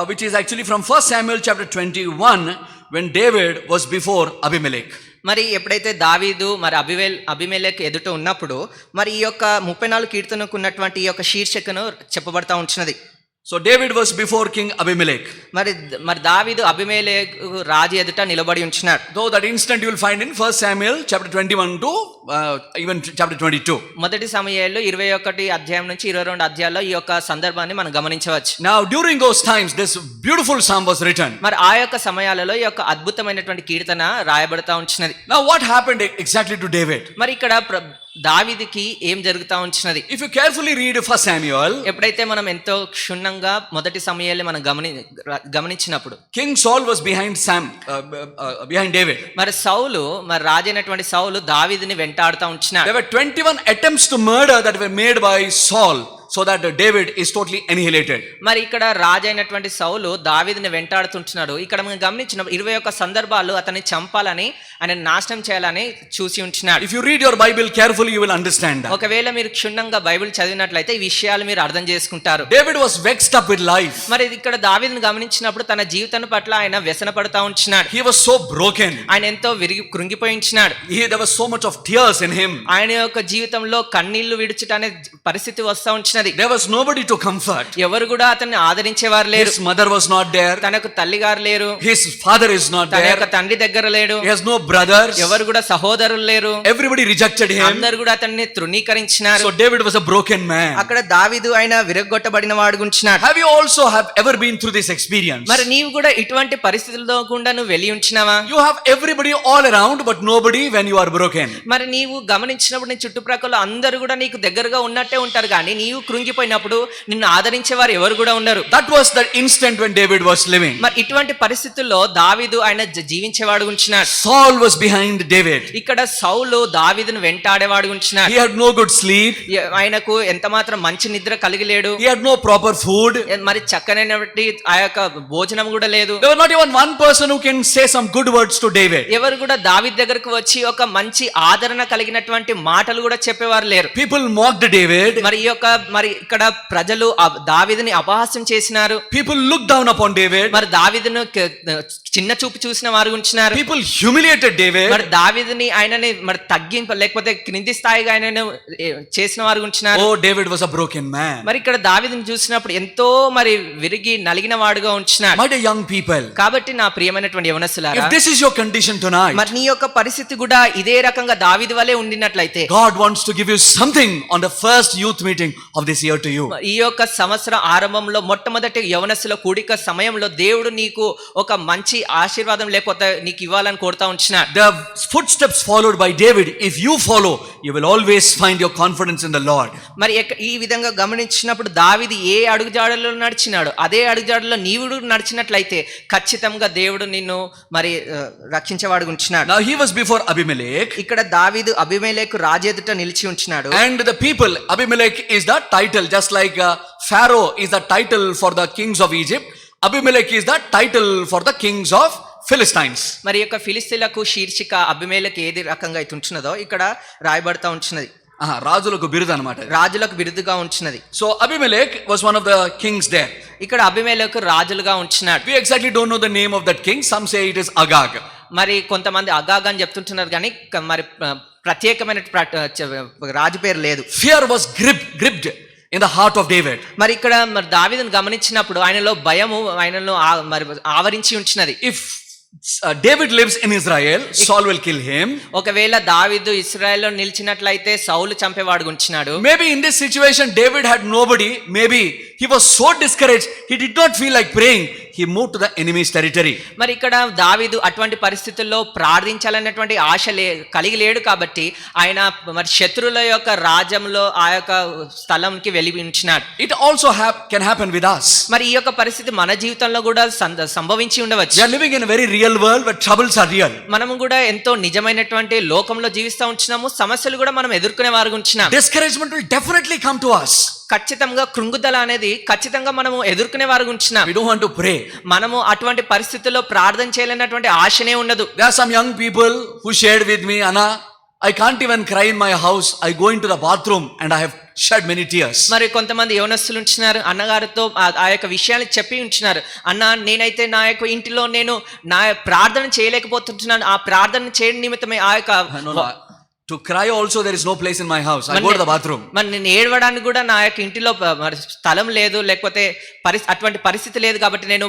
which is actually from 1 Samuel chapter 21 when David was before Abimelech. మరి ఎప్పుడైతే దావీదు మరి అబిమెలెకు ఎదుట ఉన్నప్పుడు మరి ఈ యొక్క 34 కీర్తనకు ఉన్నటువంటి ఈ యొక్క శీర్షికను చెప్పబడతా ఉంటున్నది. So David was before King Abimelech. మరి దావీదు అబిమెలెకు రాజు ఎదుట నిలబడి ఉంటున్నాడు. Though that instant you will find in 1 Samuel chapter 21 to even chapter 22. మొదటి సమయాల్లో 21 అధ్యాయం నుంచి 22 అధ్యాయాల్లో ఈ యొక్క సందర్భాన్ని మనం గమనించవచ్చు. Now during those times this beautiful psalm was written. మరి ఆ యొక్క సమయాలలో ఈ యొక్క అద్భుతమైనటువంటి కీర్తన రాయబడతా ఉంటున్నది. Now what happened exactly to David? మరి ఇక్కడ దావీదుకి ఏం జరుగుతా ఉంటున్నది? If you carefully read 1 Samuel, ఎప్పుడైతే మనం ఎంతో క్షుణ్ణంగా మొదటి సమయాల్లో మనం గమనించినప్పుడు King Saul was behind David. మరి సౌలు మరి రాజైనటువంటి సౌలు దావీదుని వెంటాడుతూ ఉంటున్నాడు. There were 21 attempts to murder that were made by Saul, so that David is totally annihilated. మరి ఇక్కడ రాజైనటువంటి సౌలు దావీదుని వెంటాడుతుంటున్నాడు. ఇక్కడ మనం గమనించిన 21 సందర్భాలు అతన్ని చంపాలని ఆయన నాశనం చేయాలని చూసి ఉంటున్నాడు. If you read your Bible carefully, you will understand that. ఒకవేళ మీరు క్షుణ్ణంగా బైబిల్ చదివినట్లయితే ఈ విషయాలు మీరు అర్థం చేసుకుంటారు. David was vexed up with life. మరి ఇక్కడ దావీదుని గమనించినప్పుడు తన జీవితం పట్ల ఆయన వ్యసన పడుతూ ఉంటున్నాడు. He was so broken. ఆయన ఎంతో కృంగిపోయి ఉంటున్నాడు. There was so much of tears in him. ఆయన యొక్క జీవితంలో కన్నీళ్లు విడుచుట అనే పరిస్థితి వస్తూ ఉంటున్నది. There was nobody to comfort. ఎవరు కూడా అతన్ని ఆదరించేవారు లేరు. His mother was not there. తనకు తల్లి గారు లేరు. His father is not తన there. యొక్క తండ్రి దగ్గర లేడు. He has no brothers. ఎవరు కూడా సహోదరులు లేరు. Everybody rejected him. అందరూ కూడా అతన్ని తృణీకరించినారు. So David was a broken man. అక్కడ దావీదు ఆయన విరగొట్టబడిన వాడు గుంచినాడు. Have you also ever been through this experience? మరి నీవు కూడా ఇటువంటి పరిస్థితుల్లో గుండా నువ్వు వెళ్ళి ఉంచినావా? You have everybody all around but nobody when you are broken. మరి నీవు గమనించినప్పుడు నీ చుట్టుప్రక్కల అందరూ కూడా నీకు దగ్గరగా ఉన్నట్టే ఉంటారు కానీ నీవు కృంగిపోయినప్పుడు నిన్ను ఆదరించేవారు ఎవరు కూడా ఉండరు. That was the instant when David was living. మరి ఇటువంటి పరిస్థితుల్లో దావీదు ఆయన జీవించేవాడు ఉంచినాడు. Saul was behind David. ఇక్కడ సౌలు దావీదును వెంటాడేవాడు ఉంచినాడు. He had no good sleep. ఆయనకు ఎంత మాత్రం మంచి నిద్ర కలిగి లేడు. He had no proper food. మరి చక్కనైనటువంటి ఆ యొక్క భోజనం కూడా లేదు. There was not even one person who can say some good words to David. ఎవరు కూడా దావీదు దగ్గరకు వచ్చి ఒక మంచి ఆదరణ కలిగినటువంటి మాటలు కూడా చెప్పేవారు లేరు. People mocked David. మరి ఇక్కడ ప్రజలు దావీదుని అపహాస్యం చేసినారు. People looked down upon David. మరి దావీదును చిన్న చూపు చూసిన వారు ఉంచినారు. People humiliated David. మరి దావీదుని ఆయనని మరి తగ్గింప లేకపోతే క్రింది స్థాయిగా ఆయనను చేసిన వారు ఉంచినారు. Oh, David was a broken man. మరి ఇక్కడ దావీదుని చూసినప్పుడు ఎంతో మరి విరిగి నలిగిన వాడుగా ఉంచినాడు. My dear young people, కాబట్టి నా ప్రియమైనటువంటి యవనస్తులారా, if this is your condition tonight, మరి నీ యొక్క పరిస్థితి కూడా ఇదే రకంగా దావీదు వలె ఉండినట్లయితే God wants to give you something on the first youth meeting of this year to you. ఈ యొక్క సంవత్సరం ఆరంభంలో మొట్టమొదటి యవనస్తుల కూడిక సమయంలో దేవుడు నీకు ఒక మంచి ఆశీర్వాదం లేకపోతే నీకు ఇవ్వాలని కోరుతా ఉంటున్నాడు. The footsteps followed by David, if you follow, you will always find your confidence in the Lord. మరి ఈ విధంగా గమనించినప్పుడు దావీదు ఏ అడుగుజాడలో నడిచినాడు అదే అడుగుజాడలో నీవు నడిచినట్లయితే ఖచ్చితంగా దేవుడు నిన్ను మరి రక్షించేవాడు ఉంచినాడు. Now he was before Abimelech. ఇక్కడ దావీదు అబీమెలెకు రాజు ఎదుట నిలిచి ఉంచినాడు. And the people, Abimelech is the title, just like Pharaoh is the title for the kings of Egypt. Abimelech is the title for the kings of Philistines. మరి యొక్క ఫిలిస్తీన్లకు శీర్షిక అబీమెలెకు ఏది రకంగా అయితే ఉంటున్నదో ఇక్కడ రాయబడతా ఉంటున్నది. రాజులకు బిరుదు అన్నమాట. రాజులకు బిరుదుగా ఉంచినది. So Abimelech was one of the kings there. ఇక్కడ అబీమెలెకు రాజులుగా ఉంచినాడు. We exactly don't know the name of that king. Some say it is Agag. మరి కొంతమంది అగాగ్ అని చెప్తుంటున్నారు కానీ మరి ప్రత్యేకమైన రాజు పేరు లేదు. Fear was gripped in the heart of David. మరి ఇక్కడ మరి దావీదును గమనించినప్పుడు ఆయనలో భయము ఆయనలో మరి ఆవరించి ఉంచినది. If David lives in Israel, Saul will kill him. ఒకవేళ దావీదు ఇశ్రాయేల్లో నిలిచినట్లయితే సౌలు చంపేవాడు ఉంచినాడు. Maybe in this situation David had nobody. Maybe he was so discouraged he did not feel like praying. He moved to the enemy's territory. మరి ఇక్కడ దావీదు అటువంటి పరిస్థితుల్లో ప్రార్థించాలన్నటువంటి ఆశ కలిగి లేడు కాబట్టి ఆయన మరి శత్రువుల యొక్క రాజ్యంలో ఆ యొక్క స్థలంకి వెళ్ళి ఉంచినాడు. It also can happen with us. మరి ఈ యొక్క పరిస్థితి మన జీవితంలో కూడా సంభవించి ఉండవచ్చు. We are living in a very real world where troubles are real. మనము కూడా ఎంతో నిజమైనటువంటి లోకంలో జీవిస్తూ ఉంటున్నాము. సమస్యలు కూడా మనం ఎదుర్కొనే వారు ఉంటున్నాం. Discouragement will definitely come to us. ఖచ్చితంగా కృంగుదల అనేది ఖచ్చితంగా మనము ఎదుర్కొనే వారు ఉంటున్నాం. We don't want to pray. మనము అటువంటి పరిస్థితుల్లో ప్రార్థన చేయాలన్నటువంటి ఆశనే ఉండదు. There are some young people who shared with me, Anna, I can't even cry in my house. I go into the bathroom and I have shed many tears. మరి కొంతమంది యవనస్తులు ఉంటున్నారు అన్నగారితో ఆ యొక్క విషయాన్ని చెప్పి ఉంటున్నారు. అన్న నేనైతే నా యొక్క ఇంటిలో నేను నా ప్రార్థన చేయలేకపోతుంటున్నాను. ఆ ప్రార్థన చేయడం నిమిత్తమే ఆ యొక్క To cry also there is no place in my house. I go to the bathroom. మరి నేను ఏడవడానికి కూడా నా యొక్క ఇంటిలో స్థలం లేదు లేకపోతే అటువంటి పరిస్థితి లేదు కాబట్టి నేను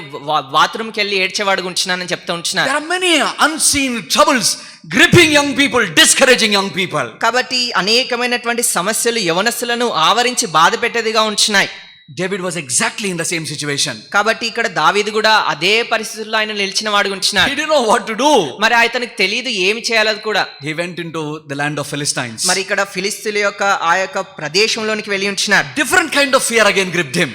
బాత్రూమ్కి వెళ్ళి ఏడ్చేవాడు ఉంటున్నానని చెప్తూ ఉంటున్నాను. There are many unseen troubles gripping young people, discouraging young people. కాబట్టి అనేకమైనటువంటి సమస్యలు యవనస్తులను ఆవరించి బాధ పెట్టేదిగా ఉంటున్నాయి. David was exactly in the same situation. కాబట్టి ఇక్కడ దావీదు కూడా అదే పరిస్థితుల్లో ఆయన నిలిచిన వాడు ఉంటున్నాడు. He didn't know what to do. మరి అతనికి తెలియదు ఏమి చేయాలో కూడా. He went into the land of Philistines. మరి ఇక్కడ ఫిలిస్తీన్ల యొక్క ఆ యొక్క ప్రదేశంలోనికి వెళ్ళి ఉంటున్నాడు. Different kind of fear again gripped him.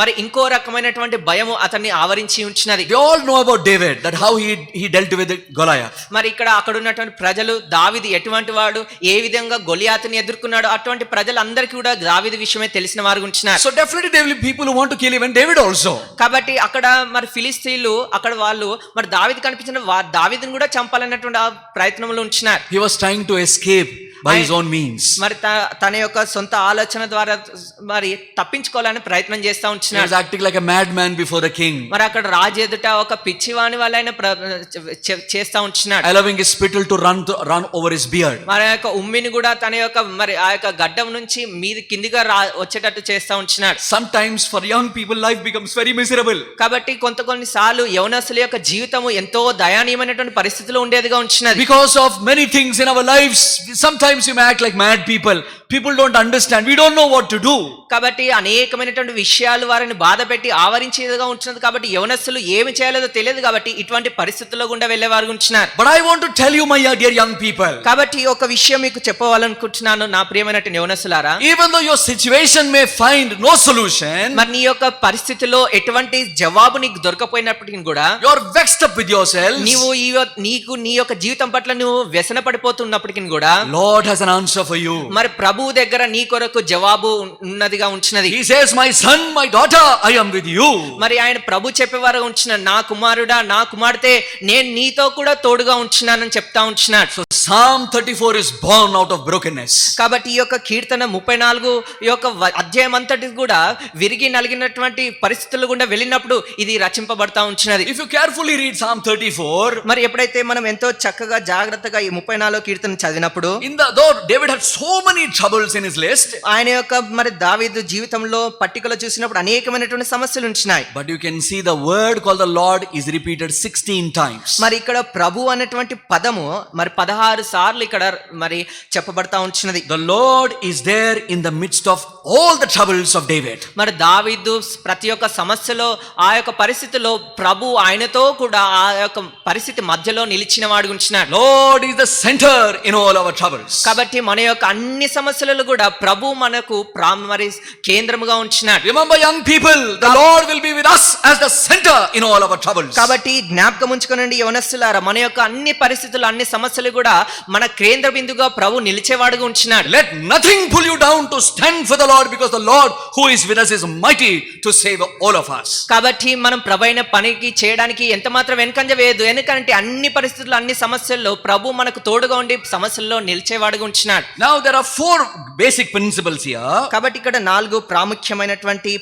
మరి ఇంకో రకమైనటువంటి భయము అతన్ని ఆవరించి ఉంచినది. We all know about David, that how he dealt with Goliath. మరి ఇక్కడ అక్కడ ఉన్నటువంటి ప్రజలు దావీదు ఎటువంటి వాడు ఏ విధంగా గొలియాతుని ఎదుర్కొన్నాడు అటువంటి ప్రజలందరికీ కూడా దావీదు విషయమే తెలిసిన వారు ఉంటున్నారు. So definitely there will be people who want to kill even David also. కాబట్టి అక్కడ మరి ఫిలిస్తీన్లు అక్కడ వాళ్ళు మరి దావీదు కనిపించిన దావీదుని కూడా చంపాలన్నటువంటి ఆ ప్రయత్నంలో ఉంటున్నారు. He was trying to escape by his own means. మరి తన యొక్క సొంత ఆలోచన ద్వారా మరి తప్పించుకోవాలని ప్రయత్నం చేస్తా He ఉంటున్నాడు. was acting like a madman before the king, మరి అక్కడ రాజు ఎదుట ఒక పిచ్చివాని వల్ల ఆయన చేస్తా ఉంటున్నాడు. allowing his spittle to run over his beard. మరి ఆ యొక్క ఉమ్మిని కూడా తన యొక్క మరి ఆ యొక్క గడ్డం నుంచి కిందిగా వచ్చేటట్టు చేస్తా ఉంటున్నాడు. Sometimes for young people life becomes very miserable. కాబట్టి కొన్నిసార్లు యవనస్తుల యొక్క జీవితము ఎంతో దయానీయమైనటువంటి పరిస్థితిలో ఉండేదిగా ఉంటున్నది. Because of many things in our lives, sometimes you may act like mad people. People don't understand. We don't know what to do. కాబట్టి అనేకమైనటువంటి విషయాలు వారిని బాధ పెట్టి ఆవరించేదిగా ఉంటున్నది. కాబట్టి యవనస్తులు ఏమి చేయాలో తెలియదు కాబట్టి ఇటువంటి పరిస్థితుల్లో గుండా వెళ్ళేవారు ఉంటున్నారు. But I want to tell you, my dear young people, కాబట్టి ఒక విషయం మీకు చెప్పవాలనుకుంటున్నాను నా ప్రియమైనటువంటి యవనస్తులారా. even though your situation may find no solution, మరి నీ యొక్క పరిస్థితిలో ఎటువంటి జవాబు నీకు దొరకపోయినప్పటికీ కూడా you are vexed up with yourself, నీకు నీ యొక్క జీవితం పట్ల నువ్వు వ్యసన పడిపోతున్నప్పటికీ కూడా Lord has an answer for you. మరి ప్రభువు దగ్గర నీ కొరకు జవాబు ఉన్నదిగా ఉంచినది. He says, my son, my daughter, I am with you. మరి ఆయన ప్రభు చెప్పేవారు ఉంచిన నా కుమారుడా నా కుమార్తె నేను నీతో కూడా తోడుగా ఉంచున్నానని చెప్తా ఉంటున్నాడు. So Psalm 34 is born out of brokenness. కాబట్టి ఈ యొక్క కీర్తన 34 ఈ యొక్క అధ్యాయం అంతటి కూడా విరిగి నలిగినటువంటి పరిస్థితులు గుండా వెళ్ళినప్పుడు ఇది రచింపబడతా ఉంచినది. If you carefully read Psalm 34, మరి ఎప్పుడైతే మనం ఎంతో చక్కగా జాగ్రత్తగా ఈ 34 కీర్తన చదివినప్పుడు in the though David had so many troubles in his list, ఆయన యొక్క మరి దావీదు జీవితంలో పట్టికలో చూసినప్పుడు అనేకమైనటువంటి సమస్యలు ఉంటున్నాయి. but you can see the word called the Lord is repeated 16 times. మరి ఇక్కడ ప్రభు అనేటువంటి పదము మరి 16 సార్లు ఇక్కడ మరి చెప్పబడతా ఉంటున్నది. The Lord is there in the midst of all the troubles of David. మరి దావీదు ప్రతి ఒక్క సమస్యలో ఆ యొక్క పరిస్థితిలో ప్రభు ఆయనతో కూడా ఆ యొక్క పరిస్థితి మధ్యలో నిలిచిన వాడు ఉంటున్నాడు. Lord is the center in all our troubles. కాబట్టి మన యొక్క అన్ని సమస్యలలో కూడా ప్రభు మనకు మరి కేంద్రముగా ఉంటున్నాడు. Remember, young people, the Lord will be with us as the center in all our troubles. కాబట్టి జ్ఞాపకం ఉంచుకోనండి యవనస్తులారా, మన యొక్క అన్ని పరిస్థితులు అన్ని సమస్యలు కూడా మన కేంద్ర బిందుగా ప్రభు నిలిచేవాడుగా ఉంటున్నాడు. Let nothing pull you down to stand for the Lord, because the Lord who is with us is mighty to save all of us. కాబట్టి మనం ప్రభు అయిన పనికి చేయడానికి ఎంత మాత్రం వెనకంజ వేయదు. ఎందుకంటే అన్ని పరిస్థితులు అన్ని సమస్యల్లో ప్రభు మనకు తోడుగా ఉండి సమస్యల్లో నిలిచేవాడుగా ఉంటున్నాడు. Now there are 4 basic principles here. కాబట్టి ఇక్కడ 4 ప్రాముఖ్యమైనటువంటి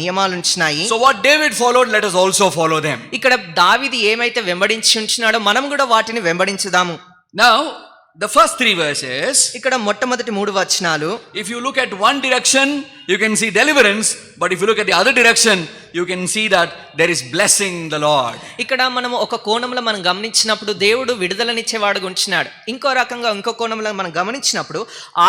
నియమాలు ఉంటున్నాయి. So what David followed, let us also follow them. ఇక్కడ దావీదు ఏమైతే వెంబడించి ఉంటున్నాడో మనం కూడా వాటిని వెంబడించుదాము. Now the first 3 verses, ఇక్కడ మొట్టమొదటి 3 వచనాలు, if you look at one direction you can see deliverance, but if you look at the other direction you can see that there is blessing the Lord. ఇక్కడ మనం ఒక కోణంలో మనం గమనించినప్పుడు దేవుడు విడుదలనిచ్చేవాడుగా ఉంటున్నాడు. ఇంకో రకంగా ఇంకో కోణంలో మనం గమనించినప్పుడు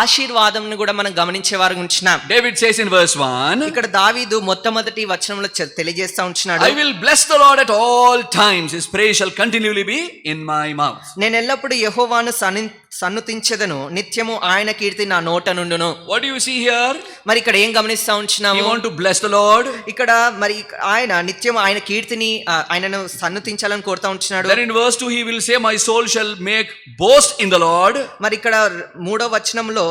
ఆశీర్వాదంను కూడా మనం గమనించేవారుగా ఉంటున్నాం. David says in verse 1, ఇక్కడ దావీదు మొట్టమొదటి వచనంలో తెలియజేస్తా ఉంటున్నాడు, I will bless the Lord at all times, his praise shall continually be in my mouth. నేను ఎల్లప్పుడూ యెహోవాను సన్నుతించెదను, నిత్యము ఆయన కీర్తి నా నోట నుండును. What do you see here? మరి ఇక్కడ ఏం గమనిస్తా You ఉంటున్నాము? want to bless the Lord? ఇక్కడ మరి ఆయన నిత్యం ఆయన కీర్తిని ఆయనను సన్నుతించాలని కోరుతా ఉంటున్నాడు. Then in verse 2 he will say, my soul shall make boast in the Lord. మరి ఇక్కడ 3వ వచనంలో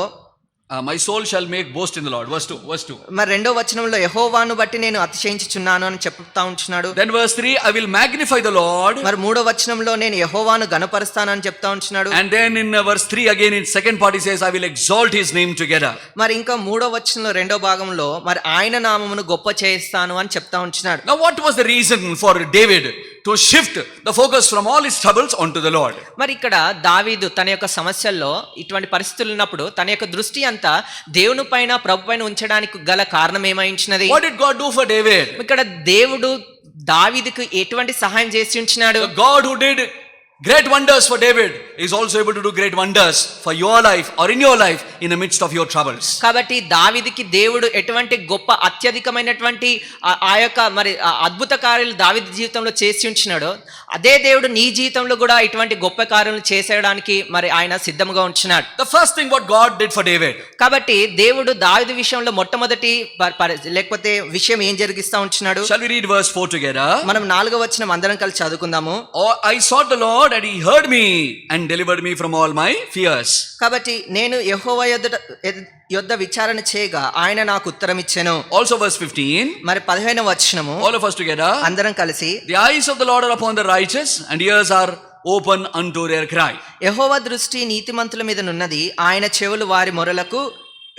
My soul shall make boast in the Lord. Verse 2. మరి 2వ వచనంలో యెహోవాను బట్టి నేను అతిశయించుచున్నాను అని చెప్తా ఉంటున్నాడు. Then verse 3, I will magnify the Lord. మరి 3వ వచనంలో నేను యెహోవాను గణపరుస్తానని చెప్తా ఉంటున్నాడు. And then in verse 3 again, in second part he says, I will exalt his name together. మరి ఇంకా 3వ వచనంలో 2వ భాగంలో మరి ఆయన నామమును గొప్ప చేస్తాను అని చెప్తా ఉంటున్నాడు. Now what was the reason for David to shift the focus from all his troubles onto the Lord? మరి ఇక్కడ దావీదు తన యొక్క సమస్యల్లో ఇటువంటి పరిస్థితులు ఉన్నప్పుడు తన యొక్క దృష్టి అంతా దేవుని పైన ప్రభు పైన ఉంచడానికి గల కారణం ఏమైంచినది? What did God do for David? ఇక్కడ దేవుడు దావీదుకు ఎటువంటి సహాయం చేసి ఉంచినాడు? The God who did great wonders for David is also able to do great wonders for your life or in your life in the midst of your troubles. కాబట్టి దావీదుకి దేవుడు ఎటువంటి గొప్ప అత్యధికమైనటువంటి ఆ యొక్క మరి అద్భుత కార్యాలు దావీదు జీవితంలో చేసి ఉంచినాడో అదే దేవుడు నీ జీవితంలో కూడా ఇటువంటి గొప్ప కార్యాలను చేసేయడానికి మరి ఆయన సిద్ధంగా ఉంచినాడు. The first thing what God did for David, కాబట్టి దేవుడు దావీదు విషయంలో మొట్టమొదటి లేకపోతే విషయం ఏం జరిగిస్తా ఉంచినాడు? shall we read verse 4 together? మనం 4వ వచనం అందరం కలిసి చదువుకుందాము. Oh, I sought the Lord and he heard me and delivered me from all my fears. కాబట్టి నేను యెహోవా యొద్ద విచారణ చేయగా ఆయన నాకు ఉత్తరం ఇచ్చెను. Also verse 15, మరి 15వ వచనము all of us together. అందరం కలిసి, The eyes of the Lord are upon the righteous and ears are open unto their cry. యెహోవా దృష్టి నీతిమంతుల మీద నున్నది, ఆయన చెవులు వారి మొరలకు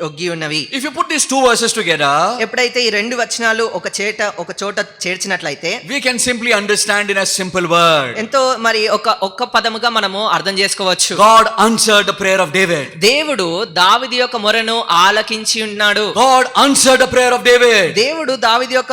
ఒగ్గి ఉన్నవి. If you put these 2 verses together, ఎప్పుడైతే ఈ 2 వచనాలు ఒక చోట చేర్చినట్లయితే we can simply understand in a simple word. ఎంతో మరి ఒక్క పదముగా మనము అర్థం చేసుకోవచ్చు. God answered the prayer of David. దేవుడు దావీదు యొక్క మొరను ఆలకించి ఉన్నాడు. God answered the prayer of David. దేవుడు దావీదు యొక్క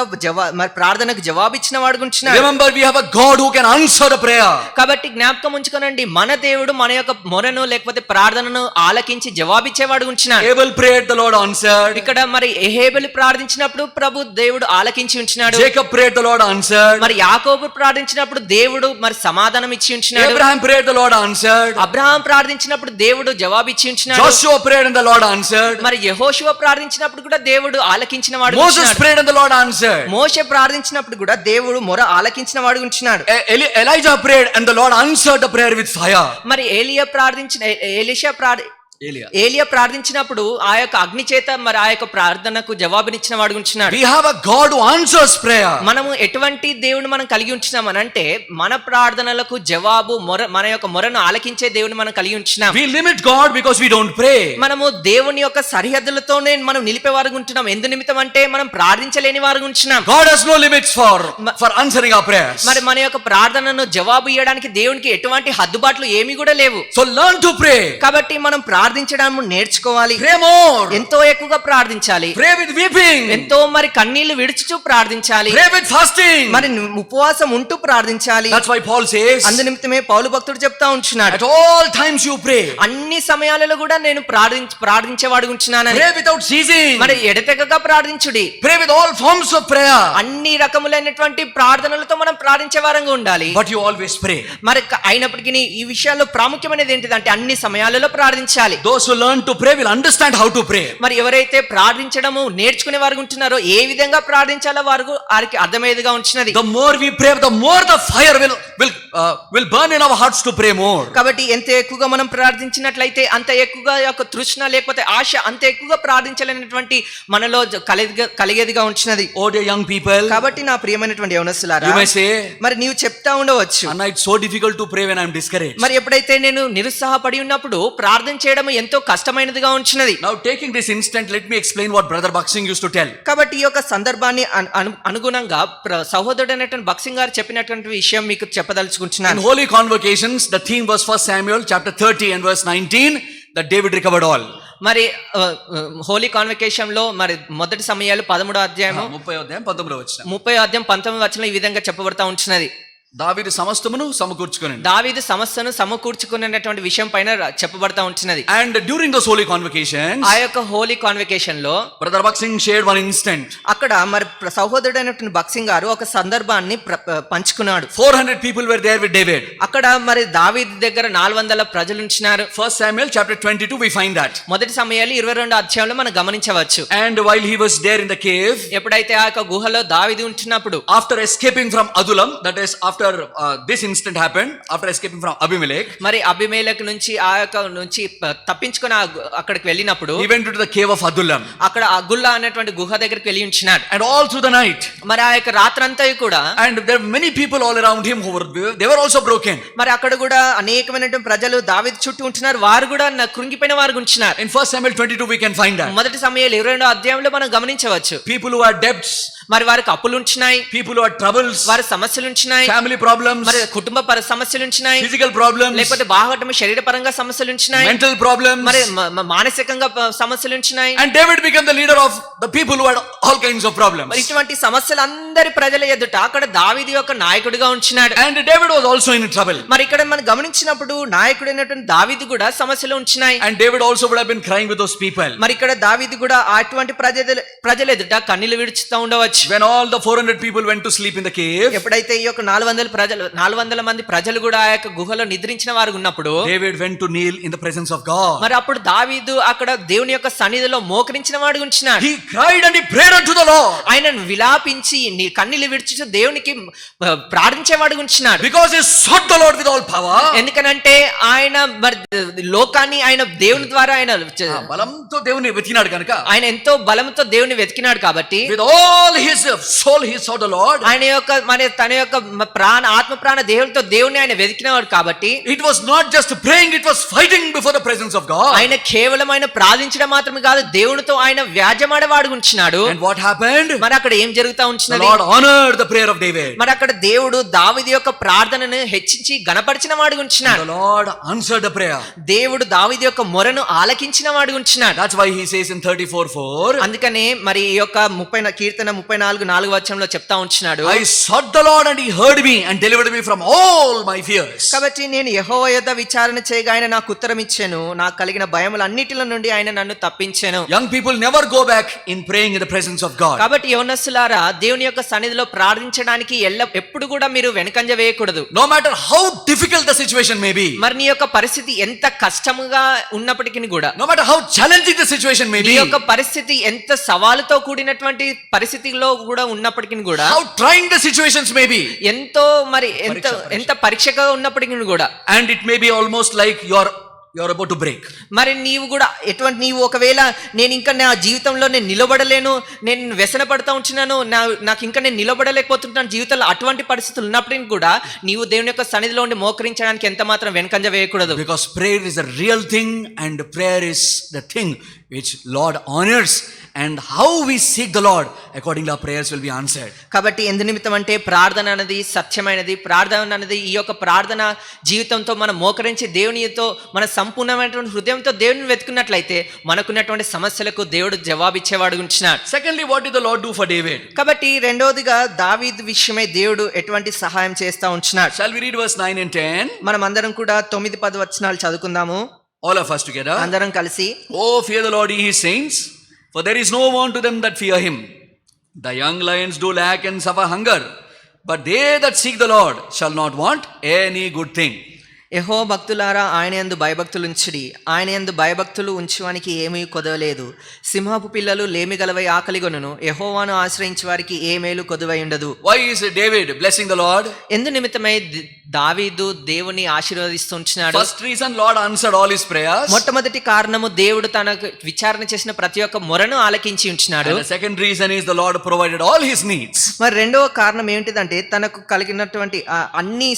మరి ప్రార్థనకు జవాబిచ్చిన వాడుకుంటున్నాడు. Remember, we have a God who can answer the prayer. కాబట్టి జ్ఞాపకం ఉంచుకోనండి, మన దేవుడు మన యొక్క మొరను లేకపోతే ప్రార్థనను ఆలకించి జవాబిచ్చేవాడు ఉంటున్నాడు. Abel prayed, the Lord answered. ఇక్కడ మరి యెహేబెలు ప్రార్థించినప్పుడు ప్రభు దేవుడు ఆలకించి ఉంచినాడు. Jacob prayed, the Lord answered. మరి యాకోబు ప్రార్థించినప్పుడు దేవుడు మరి సమాధానం ఇచ్చి ఉంచినాడు. Abraham prayed, the Lord answered. Abraham ప్రార్థించినప్పుడు దేవుడు జవాబు ఇచ్చి ఉంచినాడు. Joshua prayed and the Lord answered. మరి యెహోషువ ప్రార్థించినప్పుడు కూడా దేవుడు ఆలకించిన వాడు Moses ఉంచినాడు. prayed and the Lord answered. మోషే ప్రార్థించినప్పుడు కూడా దేవుడు మొర ఆలకించిన వాడు ఉంచినాడు. Elijah prayed and the Lord answered the prayer with fire. మరి ఏలియా ప్రార్థించినప్పుడు ఆ యొక్క అగ్ని చేత మరి ఆ యొక్క ప్రార్థనకు జవాబునిచ్చిన వాడు ఉంచినాడు. We have a God who answers prayer. మనము ఎటువంటి దేవుని మనం కలిగి ఉంచినాం అని అంటే మన ప్రార్థనలకు జవాబు మన యొక్క మొరను ఆలకించే దేవుని మనం కలిగి ఉంచినాం. We limit God because we don't pray. మనము దేవుని యొక్క సరిహద్దులతోనే మనం నిలిపేవారు ఉంటున్నాం. ఎందు నిమిత్తం అంటే మనం ప్రార్థించలేని వారు ఉంటున్నాం. God has no limits for answering our prayers. మరి మన యొక్క ప్రార్థనను జవాబు ఇవ్వడానికి దేవునికి ఎటువంటి హద్దుబాట్లు ఏమీ కూడా లేవు. So learn to pray. కాబట్టి మనం ప్రార్థించడం నేర్చుకోవాలి. Pray more. ఎంతో ఎక్కువగా ప్రార్థించాలి. Pray with weeping. ఎంతో మరి కన్నీళ్లు విడుచుచూ ప్రార్థించాలి. Pray with fasting. మరి ఉపవాసం ఉంటూ ప్రార్థించాలి. That's why Paul says, అందు నిమిత్తమే పౌలు భక్తుడు చెప్తా ఉంటున్నాడు, at all times you pray. అన్ని సమయాలలో కూడా నేను ప్రార్థించేవాడు ఉంటున్నానని. Pray without ceasing. మరి ఎడతెగక ప్రార్థించుడి. Pray with all forms of prayer. అన్ని రకములైనటువంటి ప్రార్థనలతో మనం ప్రార్థించే వారంగా ఉండాలి. But you always pray. మరి అయినప్పటికీ ఈ విషయాల్లో ప్రాముఖ్యమైనది ఏంటిదంటే అన్ని సమయాలలో ప్రార్థించాలి. Those who learn to pray will understand how to pray. మరి ఎవరైతే ప్రార్థించడము నేర్చుకునే వారు ఉంటున్నారో ఏ విధంగా ప్రార్థించాలో వారికి అర్థమయ్యేదిగా ఉంచినది. The more we pray, the more the fire will burn in our hearts to pray more. కాబట్టి ఎంత ఎక్కువగా మనం ప్రార్థించినట్లయితే అంత ఎక్కువగా యొక్క తృష్ణ లేకపోతే ఆశ అంత ఎక్కువగా ప్రార్థించాలనేటువంటి మనలో కలిగేదిగా ఉంచినది. Oh dear young people, కాబట్టి నా ప్రియమైనటువంటి యవనస్తులారా, you may say, మరి నీవు చెప్తా ఉండవచ్చు, Anna, it's so difficult to pray when I'm discouraged. మరి ఎప్పుడైతే నేను నిరుత్సాహపడి ఉన్నప్పుడు ప్రార్థన చేయడం ఎంతో కష్టమైనదిగా ఉంచినది. Now taking this instant, let me explain what Brother Baksing used to tell. కాబట్టి ఈ యొక్క సందర్భాన్ని అనుగుణంగా సహోదరుడైనటువంటి బక్సింగ్ గారు చెప్పినటువంటి విషయం మీకు In చెప్పదలుచుకుంటున్నాను. Holy Convocations, the theme was 1 Samuel chapter 30 and verse 19, that David recovered all. మరి హోలీ కాన్వకేషన్ లో మరి మొదటి సమయాలు 13వ అధ్యాయము 30వ అధ్యాయం 19వ వచనం. 30వ అధ్యాయం 19వ వచనంలో ఈ విధంగా చెప్పబడతా ఉంటున్నది. దావీదు సమస్తమును సమకూర్చుకొని. దావీదు సమస్యను సమకూర్చుకునేటువంటి విషయం పైన చెప్పబడతా ఉంటున్నది. And during those holy convocations, ఆ యొక్క హోలీ కాన్వకేషన్ లో Brother Baksing shared one instant. అక్కడ మరి సహోదరుడైనటువంటి బక్సింగ్ గారు ఒక సందర్భాన్ని పంచుకున్నాడు. 400 people were there with David. అక్కడ మరి దావీదు దగ్గర 400 ప్రజలు ఉంచినారు. 1 Samuel chapter 22 we find that. మొదటి సమయాలు 22వ అధ్యాయంలో మనం గమనించవచ్చు. And while he was there in the cave, ఎప్పుడైతే ఆ యొక్క గుహలో దావీదు ఉంటున్నప్పుడు, after escaping from Adullam, that is after this incident happened, after escaping from Abimelech, మరి అబిమెలెకు నుంచి ఆ యొక్క నుంచి తప్పించుకొని అక్కడికి వెళ్ళినప్పుడు he went to the cave of Adullam. అక్కడ అగుల్లా అనేటువంటి గుహ దగ్గరికి వెళ్ళి ఉంచినాడు. And all through the night, మరి ఆ యొక్క రాత్రంతా కూడా, and there were many people all around him who they were also broken. మరి అక్కడ కూడా అనేకమైనటువంటి ప్రజలు దావీదు చుట్టూ ఉంటున్నారు. వారు కూడా కృంగిపోయిన వారు ఉంచినారు. In 1 Samuel 22 we can find that. మొదటి సమయాలు 22వ అధ్యాయంలో మనం గమనించవచ్చు. People who had debts, మరి వారికి అప్పులు ఉంచినాయి, people who had troubles, వారి సమస్యలు ఉంచినాయి, family problems, మరి కుటుంబ సమస్యలు ఉంచినాయి, physical problems, లేకపోతే బాహటమ శరీరపరంగా సమస్యలు ఉంచినాయి, mental problems, మరి మానసికంగా సమస్యలు ఉంచినాయి. and David became the leader of the people who had all kinds of problems. మరి ఇటువంటి సమస్యలు అందరి ప్రజల ఎదుట అక్కడ దావీదు యొక్క నాయకుడిగా ఉంచినాడు. And David was also in trouble. మరి ఇక్కడ మనం గమనించినప్పుడు నాయకుడైనటువంటి దావీదు కూడా సమస్యలు ఉంచినాయి. And David also would have been crying with those people. మరి ఇక్కడ దావీదు కూడా అటువంటి ప్రజల ఎదుట కన్నీళ్లు విడుచుతూ ఉండవచ్చు. When all the 400 people went to sleep in the cave, ఎప్పుడైతే ఈ యొక్క 400 మంది ప్రజలు కూడా ఆ యొక్క గుహలో నిద్రించిన వారు ఉన్నప్పుడు David went to kneel in the presence of God. మరి అప్పుడు దావీదు అక్కడ దేవుని యొక్క సన్నిధిలో మోకరించిన వాడు ఉంచినాడు. He cried and he prayed unto the Lord. ఆయన విలాపించి కన్నీళ్లు విడిచి దేవునికి ప్రార్థించేవాడు ఉంచినాడు. Because he sought the Lord with all power. ఎందుకనంటే ఆయన మరి లోకాన్ని ఆయన దేవుని ద్వారా ఆయన బలంతో దేవుని వెతికినాడు కనుక, ఆయన ఎంతో బలంతో దేవుని వెతికినాడు కాబట్టి with all his soul he sought the Lord. ఆయన యొక్క తన యొక్క ఆత్మ ప్రాణ దేవునితో దేవుని ఆయన వెతికినవాడు కాబట్టి It was not just praying, it was fighting before the presence of God. ఆయన కేవలం ఆయన ప్రార్థించడం మాత్రమే కాదు, దేవునితో ఆయన వ్యాజ్యమాడేవాడు ఉంచినాడు. And what happened? మరి అక్కడ ఏం జరుగుతా The ఉంచినది? Lord honored the prayer of David. మరి అక్కడ దేవుడు దావీదు యొక్క ప్రార్థనను హెచ్చించి గణపరిచిన వాడు ఉంచినాడు. The Lord answered the prayer. దేవుడు దావీదు యొక్క మొరను ఆలకించిన వాడు ఉంచినాడు. That's why he says in 34:4, అందుకనే మరి ఈ యొక్క కీర్తన 34 వచనంలో చెప్తా ఉంచినాడు, I sought the Lord and he heard me and delivered me from all my fears. కాబట్టి నేను యెహోవా యొద్ద విచారణ చేయగా ఆయన నాకు ఉత్తరం ఇచ్చెను, నాకు కలిగిన భయములన్నిటిల నుండి ఆయన నన్ను తప్పించెను. Young people never go back in praying in the presence of God. కాబట్టి యవనస్తులారా దేవుని యొక్క సన్నిధిలో ప్రార్థించడానికి ఎప్పుడు కూడా మీరు వెనకంజ వేయకూడదు. No matter how difficult the situation may be, మరి నీ యొక్క పరిస్థితి ఎంత కష్టముగా ఉన్నప్పటికీ కూడా, no matter how challenging the situation may నీ be, యొక్క పరిస్థితి ఎంత సవాలుతో కూడినటువంటి పరిస్థితిలో కూడా ఉన్నప్పటికీ కూడా, how trying the situations may be, ఎంతో మరి ఎంత పరీక్షగా ఉన్నప్పటికీ కూడా, and it may be almost like you're about to break. మరి నీవు ఒకవేళ నేను ఇంకా నా జీవితంలో నేను నిలబడలేను, నేను వ్యసన పడతా ఉంటున్నాను, నాకు ఇంకా నేను నిలబడలేకపోతున్నాను జీవితంలో, అటువంటి పరిస్థితులు ఉన్నప్పటికీ కూడా నీవు దేవుని యొక్క సన్నిధిలో ఉండి మోకరించడానికి ఎంత మాత్రం వెనకంజ వేయకూడదు. Because prayer is a real thing and prayer is the thing which Lord honors, and how we seek the Lord accordingly our prayers will be answered. కాబట్టి ఎందు నిమిత్తం అంటే ప్రార్థన అనేది సత్యమైనది. ప్రార్థన అనేది ఈ యొక్క ప్రార్థన జీవితంతో మనం మోకరించి దేవునితో మన సంపూర్ణమైనటువంటి హృదయంతో దేవుని వెతుకున్నట్లయితే మనకున్నటువంటి సమస్యలకు దేవుడు జవాబిచ్చేవాడు ఉంటున్నాడు. Secondly, what did the Lord do for David? కాబట్టి రెండవదిగా దావీదు విషయమై దేవుడు ఎటువంటి సహాయం చేస్తా ఉంటున్నాడు. Shall we read verse 9 and 10? మనం అందరం కూడా 9-10 వచనాలు చదువుకుందాము All of us together. అందరం కలిసి. Oh, fear the Lord, ye his saints, for there is no want to them that fear him. The young lions do lack and suffer hunger, but they that seek the Lord shall not want any good thing. యెహోవా భక్తులారా ఆయన యందు భయభక్తులు ఉంచుడి, ఆయన యందు భయభక్తులు ఉంచువానికి ఏమీ కొదవలేదు. సింహపు పిల్లలు లేమి గలవై ఆకలిగొనును, యెహోవాను ఆశ్రయించే వారికి ఏ మేలు కొదువై ఉండదు. Why is David blessing the Lord? ఎందు నిమిత్తమై దావీదు దేవుని ఆశీర్వదిస్తుంటున్నాడు. First reason, Lord answered all his prayers. మొట్టమొదటి కారణము దేవుడు తనకు విచారణ చేసిన ప్రతి ఒక్క మొరను ఆలకించి ఉంటున్నాడు. And the second reason is the Lord provided all his needs. మరి రెండవ కారణం ఏంటిదంటే తనకు కలిగినటువంటి అన్ని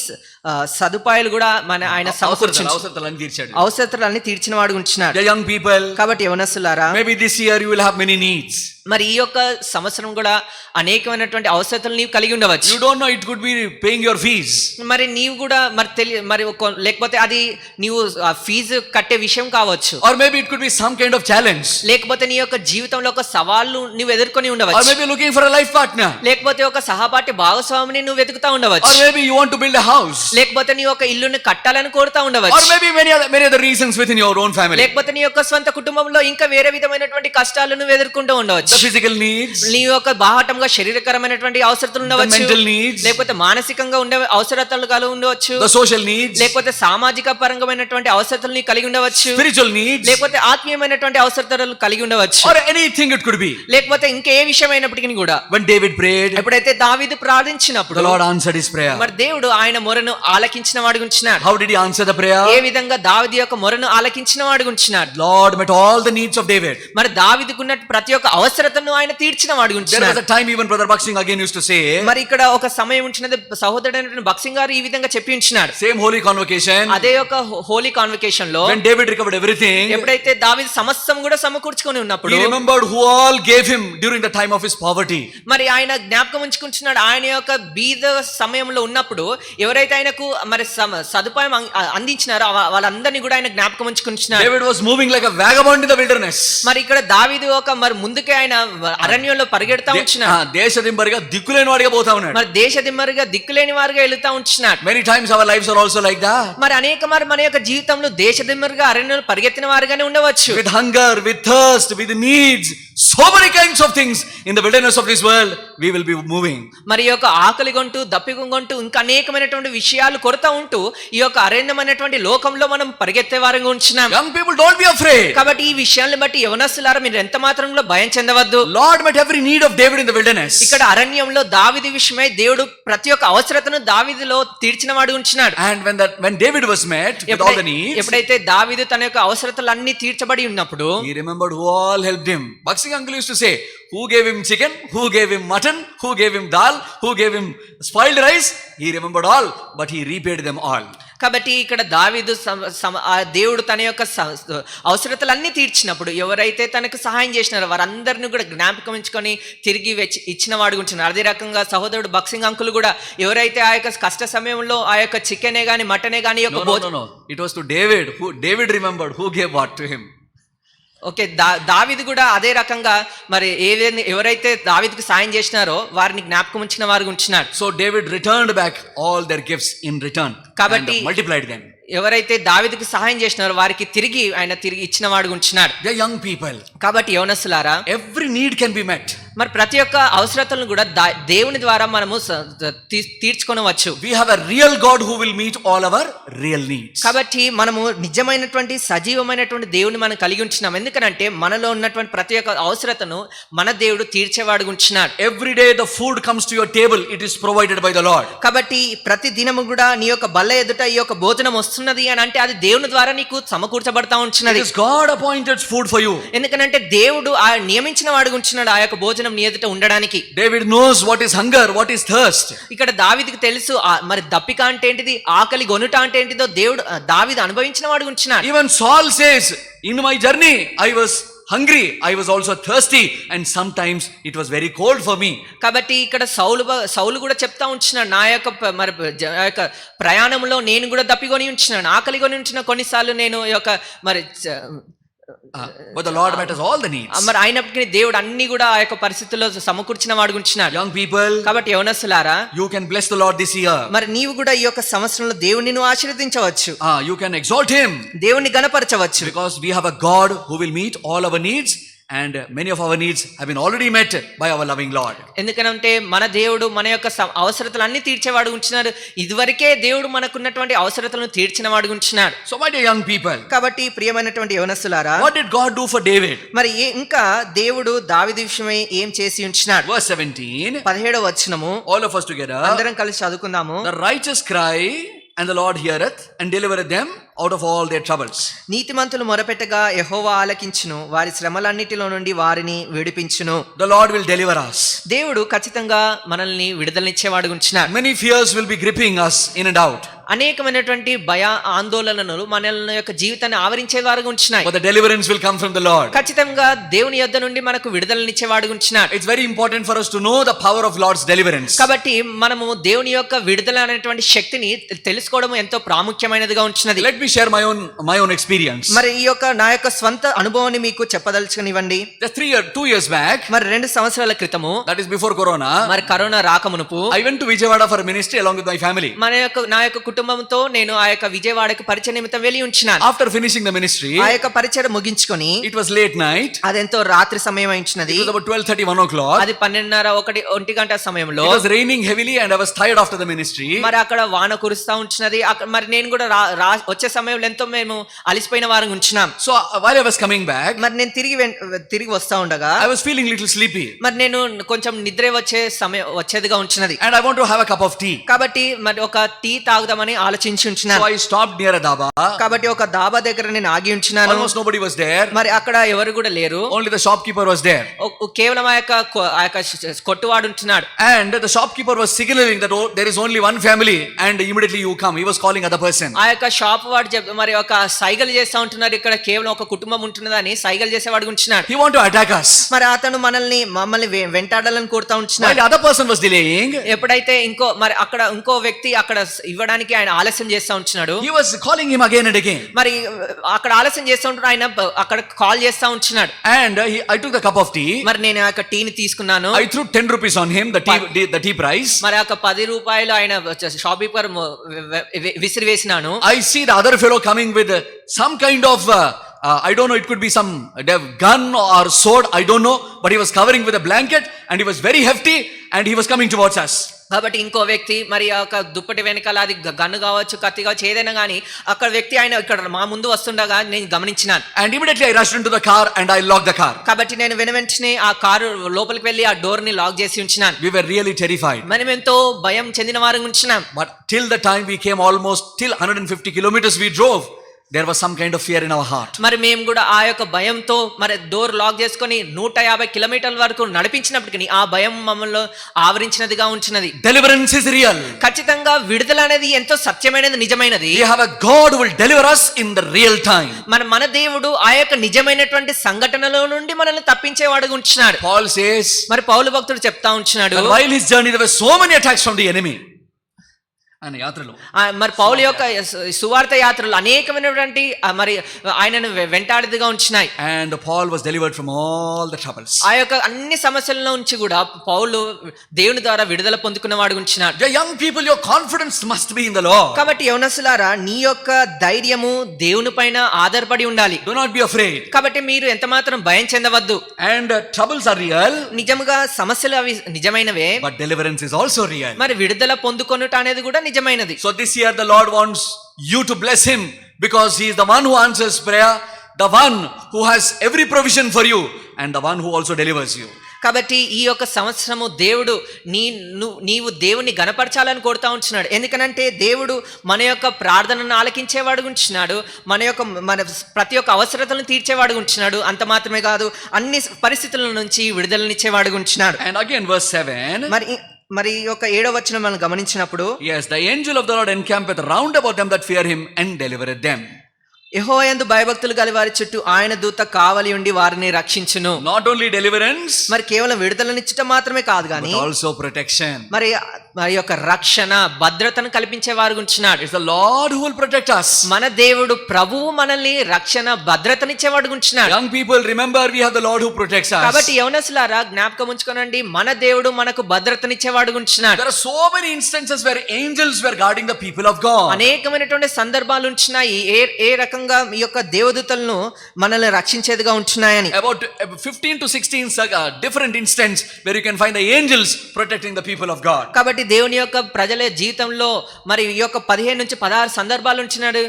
సదుపాయాలు కూడా ఆయన అవసరతలన్నీ తీర్చాడు. అవసరాలన్నీ తీర్చిన వాడు ఉంటున్నాడు. The young people, కాబట్టి యవనస్తులారా, maybe this year you will have many needs. మరి ఈ యొక్క సంవత్సరం కూడా అనేకమైనటువంటి అవసరతలు నీవు కలిగి ఉండవచ్చు. You don't know, it could be paying your fees. మరి నీవు కూడా మరి లేకపోతే అది నీవు ఫీజు కట్టే విషయం కావచ్చు. Or maybe it could be some kind of challenge. లేకపోతే నీ యొక్క జీవితంలో ఒక సవాళ్ళు నువ్వు ఎదుర్కొని Or ఉండవచ్చు. maybe looking for a life partner. లేకపోతే ఒక సహపాఠి భాగస్వామిని నువ్వు వెతుకుతా ఉండవచ్చు. Or maybe you want to build a house. లేకపోతే నీ యొక్క ఇల్లుని కట్టాలని కోరుతా Or ఉండవచ్చు. maybe many other reasons within your own family. లేకపోతే నీ యొక్క స్వంత కుటుంబంలో ఇంకా వేరే విధమైనటువంటి కష్టాలు నువ్వు ఎదుర్కొంటూ ఉండవచ్చు. The physical needs, నీ యొక్క బాహటంగా శరీరకరమైనటువంటి అవసరతలు ఉండవచ్చు. the mental needs, లేకపోతే మానసికంగా ఉండే అవసరతలు కలిగి ఉండవచ్చు. the social needs, లేకపోతే సామాజిక పరంగామైనటువంటి అవసరతలు నీకు కలిగి ఉండవచ్చు. spiritual needs, లేకపోతే ఆత్మీయమైనటువంటి అవసరతలు కలిగి ఉండవచ్చు. or anything it could be. లేకపోతే ఇంకా ఏ విషయం అయినప్పటికీ కూడా When David prayed, ఎప్పుడైతే దావీదు ప్రార్థించినప్పుడు the Lord answered his prayer. మరి దేవుడు ఆయన మొరను ఆలకించిన వాడు ఉంటున్నాడు. How did he answer the prayer? ఏ విధంగా దావీదు యొక్క మొరను ఆలకించిన వాడు ఉంటున్నాడు. Lord met all the needs of David. మరి దావీదుకున్న ప్రతి ఒక్క అవసరతను ఆయన తీర్చిన వాడు There was ఉంటున్నాడు. a time even Brother Baksing again used to say, మరి ఇక్కడ ఒక సమయం ఉంచినది సహోదరుడైనటువంటి బక్సింగ్ గారు ఈ విధంగా చెప్పి ఉంటున్నాడు. same holy convocation, అదే ఒక హోలీ కాన్వకేషన్ లో when David recovered everything, ఎప్పుడైతే దావీదు సమస్తం కూడా సమకూర్చుకొని ఉన్నప్పుడు he remembered who all gave him during the time of his poverty. మరి ఆయన జ్ఞాపకం ఉంచుకుంటున్నాడు. ఆయన యొక్క బీద సమయంలో ఉన్నప్పుడు ఎవరైతే ఆయనకు మరి సదుపాయం అందించినారో వాళ్ళందరినీ కూడా ఆయన జ్ఞాపకం ఉంచుకుంటున్నాడు. David was moving like a vagabond in the wilderness. మరి ఇక్కడ దావీదు ఒక మరి ముందుకే ఆయన అరణ్యంలో పరిగెడతా ఉంటున్నాడు. దేశదింబరిగా దిక్కులేని వాడిగా పోతా ఉన్నాడు. మరి దేశదిమ్మరిగా దిక్కులేని వారుగా వెళుతా ఉంటున్నాడు. Many times our lives are also like that. మరి అనేక మన యొక్క జీవితంలో దేశదిమ్మరిగా అరణ్యంలో పరిగెత్తిన వారుగానే ఉండవచ్చు. With hunger, with thirst, with needs, so many kinds of things in the wilderness of this world, we will be moving. మరి ఈ యొక్క ఆకలి గొంటూ దప్పికొంటూ ఇంకా అనేకమైనటువంటి విషయాలు కొరత ఉంటూ ఈ యొక్క అరణ్యమైనటువంటి లోకంలో మనం పరిగెత్తే వారంగా ఉంటున్నాం. Young people, don't be afraid. కాబట్టి ఈ విషయాలను బట్టి యవనస్తులారా మీరు ఎంత మాత్రంలో భయం చెందవద్దు. Lord met every need of David in the wilderness. ఇక్కడ అరణ్యంలో దావీదు విషయమై దేవుడు ప్రతి ఒక్క అవసరతను దావీదులో తీర్చిన వాడు ఉంటున్నాడు. And when David was met with all the needs, ఎప్పుడైతే దావీదు తన యొక్క అవసరతలన్నీ తీర్చబడి ఉన్నప్పుడు he remembered who all helped him. Baksing uncle used to say, who gave him chicken, who gave him mutton, who gave him dal, who gave him spoiled rice. He remembered all, but he repaid them all. కాబట్టి ఇక్కడ దావీదు దేవుడు తన యొక్క అవసరతలన్నీ తీర్చినప్పుడు ఎవరైతే తనకు సహాయం చేసినారో వారందరిని కూడా జ్ఞాపకం ఉంచుకొని తిరిగి ఇచ్చిన వాడు ఉంటున్నారు. అదే రకంగా సహోదరుడు బక్సింగ్ అంకుల్ కూడా ఎవరైతే ఆ యొక్క కష్ట సమయంలో ఆ యొక్క చికెనే గాని మటనే గాని No. It was to David. Who David remembered who gave what to him. Okay, దావీదు కూడా అదే రకంగా మరి ఎవరైతే దావీదుకు సాయం చేసినారో వారిని జ్ఞాపకం ఉంచిన వారు ఉంటున్నాడు. So David returned back all their gifts in return కాబట్టి and multiplied them. ఎవరైతే దావీదుకు సహాయం చేసినారో వారికి ఆయన తిరిగి ఇచ్చిన వాడు ఉంటున్నాడు. The young people, కాబట్టి యవనస్తులారా every need can be met. మరి ప్రతి ఒక్క అవసరతలను కూడా దేవుని ద్వారా మనము తీర్చుకొనవచ్చు. We have a real God who will meet all our real needs. కాబట్టి మనము నిజమైనటువంటి సజీవమైనటువంటి దేవుని మనం కలిగి ఉంటున్నాం. ఎందుకంటే మనలో ఉన్నటువంటి ప్రతి ఒక్క అవసరతను మన దేవుడు తీర్చేవాడు ఉంటున్నాడు. Every day the food comes to your table, it is provided by the Lord. కాబట్టి ప్రతి దినము కూడా నీ యొక్క బల్ల ఎదుట ఈ యొక్క భోజనం వస్తున్నది అని అంటే అది దేవుని ద్వారా నీకు సమకూర్చబడతా ఉంటున్నది. It is God appointed food for you. ఎందుకంటే దేవుడు ఆ నియమించిన వాడు ఉంటున్నాడు ఆ యొక్క భోజనం నీ ఎదుట ఉండడానికి. David knows what is hunger, what is thirst. ఇక్కడ దావీదుకు తెలుసు మరి దప్పిక అంటే ఏంటిది, ఆకలి గొనుట అంటే ఏంటిదో దావీదు అనుభవించిన వాడు ఉంటున్నాడు. Even Saul says, in my journey I was hungry, I was also thirsty, and sometimes it was very cold for me. కాబట్టి ఇక్కడ సౌలు కూడా చెప్తా ఉంటున్నాడు, నా యొక్క ఆ యొక్క ప్రయాణంలో నేను కూడా దప్పికొని ఉంటున్నాను, ఆకలికొని ఉంటున్నా, కొన్నిసార్లు నేను ఈ యొక్క But the Lord met us all the needs. మరి అయినప్పటికీ దేవుడు అన్ని కూడా ఆ యొక్క పరిస్థితుల్లో సమకూర్చిన వాడు ఉంటున్నాడు. Young people, కాబట్టి యవనస్తులారా, you can bless the Lord this year. మరి నీవు కూడా ఈ యొక్క సంవత్సరంలో దేవుని నువ్వు ఆశీర్వదించవచ్చు, You can exalt him, దేవుని గణపరచవచ్చు. because we have a God who will meet all our needs, and many of our needs have been already met by our loving Lord. ఎందుకంటే మన దేవుడు మన యొక్క అవసరతలన్నీ తీర్చేవాడు ఉంటున్నాడు. ఇదివరకే దేవుడు మనకున్నటువంటి అవసరతలను తీర్చిన వాడు ఉంటున్నాడు. So my dear young people, కాబట్టి ప్రియమైనటువంటి యవనస్తులారా, what did God do for David? మరి ఇంకా దేవుడు దావీదు విషయమై ఏం చేసి ఉంటున్నాడు? Verse 17, 17వ వచనము, all of us together. అందరం కలిసి చదువుకుందాము. The righteous cry, and the Lord heareth, and delivereth them out of all their troubles. నీతిమంతులు మొరపెట్టగా యెహోవా ఆలకించును, వారి శ్రమలన్నిటిలో నుండి వారిని విడిపించును. The Lord will deliver us. దేవుడు ఖచ్చితంగా మనల్ని విడుదలనిచ్చేవాడు ఉంటున్నాడు. Many fears will be gripping us in and out. అనేకమైనటువంటి భయ ఆందోళనలు మన యొక్క జీవితాన్ని ఆవరించే వారుగా ఉంటున్నాయి. But the deliverance will come from the Lord. ఖచ్చితంగా దేవుని యొద్ద నుండి మనకు విడుదలనిచ్చేవాడు ఉంటున్నాడు. It's very important for us to know the power of Lord's deliverance. కాబట్టి మనము దేవుని యొక్క విడుదల అనేటువంటి శక్తిని తెలుసుకోవడం ఎంతో ప్రాముఖ్యమైనదిగా ఉంటున్నది. Let me share my own experience. మరి ఈ యొక్క నా యొక్క స్వంత అనుభవాన్ని మీకు చెప్పదలుచుకునివ్వండి. Just 2 years back, మరి 2 సంవత్సరాల క్రితము, that is before Corona, మరి corona రాకమునుపు I went to Vijayawada for a ministry along with my family. నా యొక్క కుటుంబంతో నేను ఆ యొక్క విజయవాడకు పరిచయ నిమిత్తం వెళ్ళి ఉంటున్నాను. After finishing the ministry, ఆ యొక్క పరిచయం ముగించుకొని, it was late night. అదెంతో రాత్రి సమయం అయించినది. It was about 12:30, 1 o'clock. అది 12:30, 1 గంట సమయంలో It was raining heavily and I was tired after the ministry. మరి అక్కడ వాన కురుస్తా ఉంటున్నది. మరి నేను కూడా వచ్చే సమయంలో ఎంతో మేము అలిసిపోయిన వారు ఉంటున్నాం. So while I was coming back, మరి నేను తిరిగి వస్తా ఉండగా I was feeling little sleepy. మరి నేను కొంచెం నిద్ర వచ్చేదిగా ఉంటున్నది. And I want to have a cup of tea. కాబట్టి మరి ఒక టీ తాగుదామని ఆలోచించి ఉంటున్నాను. So I stopped near a dhaba. కాబట్టి ఒక ధాబా దగ్గర నేను ఆగి ఉంటున్నాను. Almost nobody was there. మరి అక్కడ ఎవరు కూడా లేరు. Only the shopkeeper was there. కేవలం ఆ యొక్క కొట్టువాడు ఉంటున్నాడు. And the shopkeeper was signaling that there is only one family and immediately you come. He was calling other person. ఆ యొక్క షాప్ వాడు మరి ఒక సైగలు చేస్తా ఉంటున్నారు, ఇక్కడ కేవలం ఒక కుటుంబం ఉంటున్నదని సైగలు చేసేవాడు ఉంటున్నాడు. He want to attack us. మరి అతను మమ్మల్ని వెంటాడాలని కోరుతా ఉంటున్నాడు. While the other person was delaying, ఎప్పుడైతే అక్కడ ఇంకో వ్యక్తి అక్కడ ఇవ్వడానికి ఆయన ఆలస్యం చేస్తా ఉంటున్నాడు. he was calling him again and again. మరి అక్కడ ఆలస్యం చేస్తూ ఉంటున్నాడు, ఆయన అక్కడ కాల్ చేస్తా ఉంటున్నాడు. And I took the cup of tea. మరి నేను ఆ యొక్క టీని తీసుకున్నాను. I threw 10 rupees on him, the tea price. మరి ఒక 10 రూపాయలు ఆయన షాపీపర్ విసిరివేసినాను. I see the other fellow coming with some kind of I don't know, it could be some gun or sword, I don't know, but he was covering with a blanket and he was very hefty and he was coming towards us. కాబట్టి ఇంకో వ్యక్తి మరి ఆ యొక్క దుప్పటి వెనకాల అది గన్ను కావచ్చు, కత్తి కావచ్చు, ఏదైనా కానీ అక్కడ వ్యక్తి ఆయన ఇక్కడ మా ముందు వస్తుండగా నేను గమనించినాను. And immediately I rushed into the car and I locked the car. కాబట్టి నేను వెంటనే ఆ కారు లోపలికి వెళ్ళి ఆ డోర్ ని లాక్ చేసి ఉంచినాను. We were really terrified. మనం ఎంతో భయం చెందిన వారు ఉంచినాం. But till the time we came almost till 150 kilometers we drove, there was some kind of fear in our heart. మరి మేము కూడా ఆ యొక్క భయంతో మరి డోర్ లాక్ చేసుకొని 150 కిలోమీటర్ల వరకు నడిపించినప్పటికీ ఆ భయం మమ్మల్ని ఆవరించినదిగా ఉంచినది. Deliverance is real. ఖచ్చితంగా విడుదల అనేది ఎంతో సత్యమైనది, నిజమైనది. We have a God who will deliver us in the real time. మన దేవుడు ఆ యొక్క నిజమైనటువంటి సంఘటనలో నుండి మనల్ని తప్పించేవాడుగా ఉంటున్నాడు. Paul says, మరి పౌలు భక్తుడు చెప్తా ఉంటున్నాడు, while his journey there were so many attacks from the enemy. ఆయన యాత్రలో మరి పౌలు యొక్క సువార్త యాత్రలు అనేకమైనటువంటి మరి ఆయనను వెంటాడిదిగా ఉంచినాయి. And Paul was delivered from all the troubles. ఆ యొక్క అన్ని సమస్యల నుంచి కూడా పౌలు దేవుని ద్వారా విడుదల పొందుకున్నవాడు ఉంచినాడు. The young people, your confidence must be in the Lord. కాబట్టి యవనస్తులారా, నీ యొక్క ధైర్యము దేవుని పైన ఆధారపడి ఉండాలి. Do not be afraid. కాబట్టి మీరు ఎంత మాత్రం భయం చెందవద్దు. And troubles are real. నిజముగా సమస్యలు అవి నిజమైనవే. But deliverance is also real. మరి విడుదల పొందుకొనుట అనేది కూడా నిజమైనది. So this year the Lord wants you to bless him because he is the one who answers prayer, the one who has every provision for you, and the one who also delivers you. కాబట్టి ఈ యొక్క సంవత్సరము దేవుడు నీవు దేవుని గణపరచాలని కోరుతా ఉంటున్నాడు. ఎందుకనంటే దేవుడు మన యొక్క ప్రార్థనను ఆలకించేవాడు ఉంటున్నాడు, మన ప్రతి ఒక్క అవసరతలను తీర్చేవాడు ఉంటున్నాడు. అంత మాత్రమే కాదు, అన్ని పరిస్థితుల నుంచి విడుదలనిచ్చేవాడు ఉంటున్నాడు. And again verse 7. మరి యొక్క 7వ వచనం మనం గమనించినప్పుడు, yes, the angel of the Lord encampeth round about them that fear him and delivereth them. యెహోవా యందు భయభక్తులు గల వారి చుట్టూ ఆయన దూత కావలి ఉండి వారిని రక్షించును. Not only deliverance, మరి కేవలం విడుదలనిచ్చటం మాత్రమే కాదు గాని but also protection. మరి మరి యొక్క రక్షణ భద్రతను కల్పించే వారు ఉంటున్నాడు. It's the Lord who will protect us. మన దేవుడు ప్రభువు మనల్ని రక్షణ భద్రతనిచ్చేవాడు ఉంటున్నాడు. Young people, remember we have the Lord who protects us. కాబట్టి యవనస్తులారా జ్ఞాపకం ఉంచుకోనండి, మన దేవుడు మనకు భద్రతనిచ్చేవాడు ఉంటున్నాడు. There are so many instances where angels were guarding the people of God. అనేకమైనటువంటి సందర్భాలు ఉంటున్నాయి ఏ రకంగా ఈ యొక్క దేవదూతలను మనల్ని రక్షించేదిగా ఉంటున్నాయని. About 15 to 16 different instances where you can find the angels protecting the people of God. కాబట్టి దేవుని యొక్క ప్రజల జీవితంలో మరి ఈ యొక్క 15 నుంచి 16 సందర్భాలు ఉంటున్నాడు.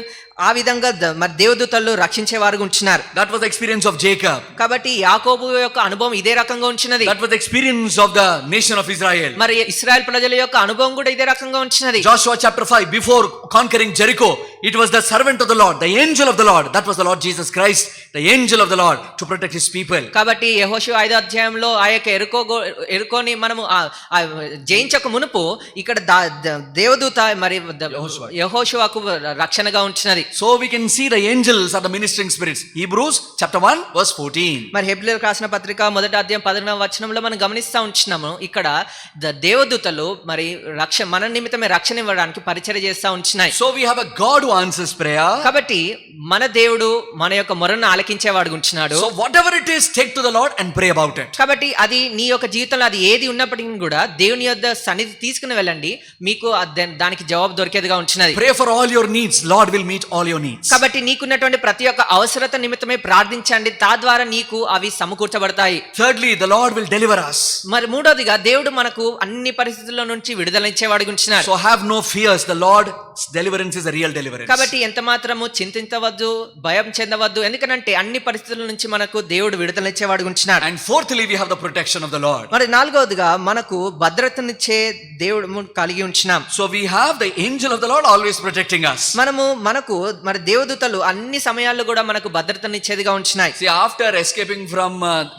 ఆ విధంగా మరి దేవదూతలు రక్షించేవారు ఉంటున్నారు. That was the experience of Jacob. కాబట్టి యాకోబు యొక్క అనుభవం ఇదే రకంగా ఉంటున్నది. That was the experience of the nation of Israel. మరి ఇశ్రాయేల్ ప్రజల యొక్క అనుభవం కూడా ఇదే రకంగా ఉంటున్నది. Joshua chapter 5, before conquering Jericho, it was the servant of the Lord, the angel of the Lord, that was the Lord Jesus Christ, the angel of the Lord to protect his people. కాబట్టి యెహోషువ 5వ అధ్యాయంలో ఆ యొక్క ఎరుకోని మనము జయించక మునుపు ఇక్కడ దేవదూత మరి యెహోషువకు రక్షణగా ఉంటున్నది. So we can see the angels are the ministering spirits. Hebrews chapter 1 verse 14. మరి హెబ్రీయులకు రాసిన పత్రిక 1వ అధ్యాయం 14వ వచనంలో మనం గమనిస్తా ఉంటున్నాము. ఇక్కడ దేవదూతలు మరి మన నిమిత్తమే రక్షణ ఇవ్వడానికి పరిచర్య చేస్తా ఉంటున్నాయి. So we have a God who answers prayer. కాబట్టి మన దేవుడు మన యొక్క మొరను ఆలకించేవాడు ఉంటున్నాడు. So whatever it is, take to the Lord and pray about it. కాబట్టి అది నీ యొక్క జీవితంలో అది ఏది ఉన్నప్పటికీ కూడా దేవుని యొద్ద సన్నిధి తీసుకుని వెళ్ళండి, మీకు దానికి జవాబు దొరికేదిగా ఉంటున్నది. Pray for all your needs, Lord will meet all your needs. కాబట్టి నీకున్నటువంటి ప్రతి ఒక్క అవసరత నిమిత్తమే ప్రార్థించండి, తద్వారా నీకు అవి సమకూర్చబడతాయి. Thirdly, the Lord will deliver us. మరి మూడోదిగా దేవుడు మనకు అన్ని పరిస్థితుల్లో నుంచి విడుదలనిచ్చేవాడు ఉంటున్నాడు. So have no fears, the Lord's deliverance is a real deliverance. కాబట్టి ఎంత మాత్రము చింతించవద్దు, భయం చెందవద్దు, ఎందుకంటే అన్ని పరిస్థితుల నుంచి మనకు దేవుడు విడుదలనిచ్చేవాడు ఉంటున్నాడు. And fourthly, we have the protection of the Lord. మరి నాలుగవదిగా మనకు భద్రతనిచ్చే దేవుడు కలిగి ఉంటున్నాం. So we have the angel of the Lord always protecting us. మనకు మరి దేవదూతలు అన్ని సమయాల్లో కూడా మనకు భద్రతనిచ్చేదిగా ఉంటున్నాయి. See, after escaping from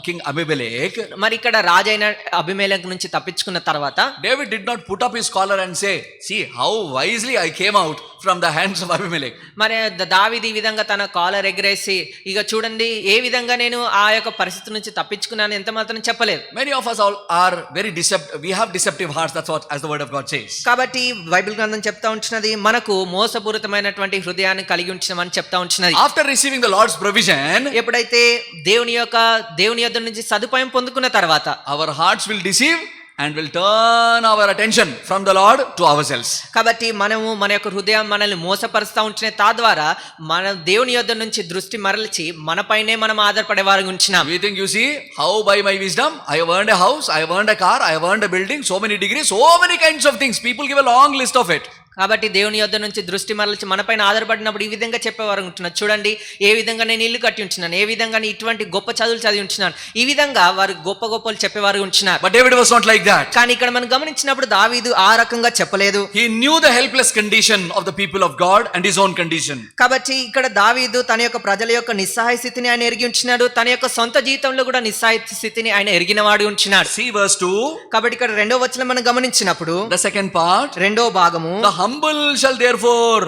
King Abimelech, మరి ఇక్కడ రాజైన అబీమెలెకు నుంచి తప్పించుకున్న తర్వాత David did not put up his collar and say, see how wisely I came out from the hands of Abimelech. మరి దావీదు ఈ విధంగా తన కాలర్ ఎగరేసి ఇక చూడండి ఏ విధంగా నేను ఆ యొక్క పరిస్థితి నుంచి తప్పించుకున్నాను ఎంత మాత్రం చెప్పలేదు. Many of us all are very deceptive. We have deceptive hearts. That's what, as the word of God says. కాబట్టి బైబిల్ గ్రంథం చెప్తా ఉంటున్నది మనకు మోసపూరితమైనటువంటి హృదయాన్ని కలిగి ఉంటున్నామని చెప్తా ఉంటున్నది. After receiving the Lord's provision, ఎప్పుడైతే దేవుని యొద్ద నుంచి సదుపాయం పొందుకున్న తర్వాత our hearts will deceive and will turn our attention from the Lord to ourselves. కాబట్టి మన యొక్క హృదయం మనల్ని మోసపరుస్తూ ఉంటున్నాయి. తద్వారా మన దేవుని యొద్ద నుంచి దృష్టి మరల్చి మనపైనే మనం ఆధారపడే వారి ఉంటున్నాం. We think, you see, how by my wisdom I have earned a house, I have earned a car, I have earned a building, so many degrees, so many kinds of things. People give a long list of it. కాబట్టి దేవుని యొద్ద నుంచి దృష్టి మరల్చి మనపైన ఆధారపడినప్పుడు ఈ విధంగా చెప్పేవారు ఉంటున్నారు. చూడండి ఏ విధంగా నేను ఇల్లు కట్టి ఉంటున్నాను, ఏ విధంగా ఇటువంటి గొప్ప చదువులు చదివి ఉంటున్నాను, ఈ విధంగా వారు గొప్పలు చెప్పేవారు ఉంటున్నారు. But David was not like that. కానీ ఇక్కడ మనం గమనించినప్పుడు దావీదు ఆ రకంగా చెప్పలేదు. He knew the helpless condition of the people of God and his own condition. కాబట్టి ఇక్కడ దావీదు తన యొక్క ప్రజల యొక్క నిస్సహాయ స్థితిని ఆయన ఎరిగి ఉంటున్నాడు, తన యొక్క సొంత జీవితంలో కూడా నిస్సహాయ స్థితిని ఆయన ఎరిగినవాడు ఉంటున్నాడు. See verse 2. కాబట్టి ఇక్కడ 2వ వచనం మనం గమనించినప్పుడు The second part. 2వ భాగము, The humble shall therefore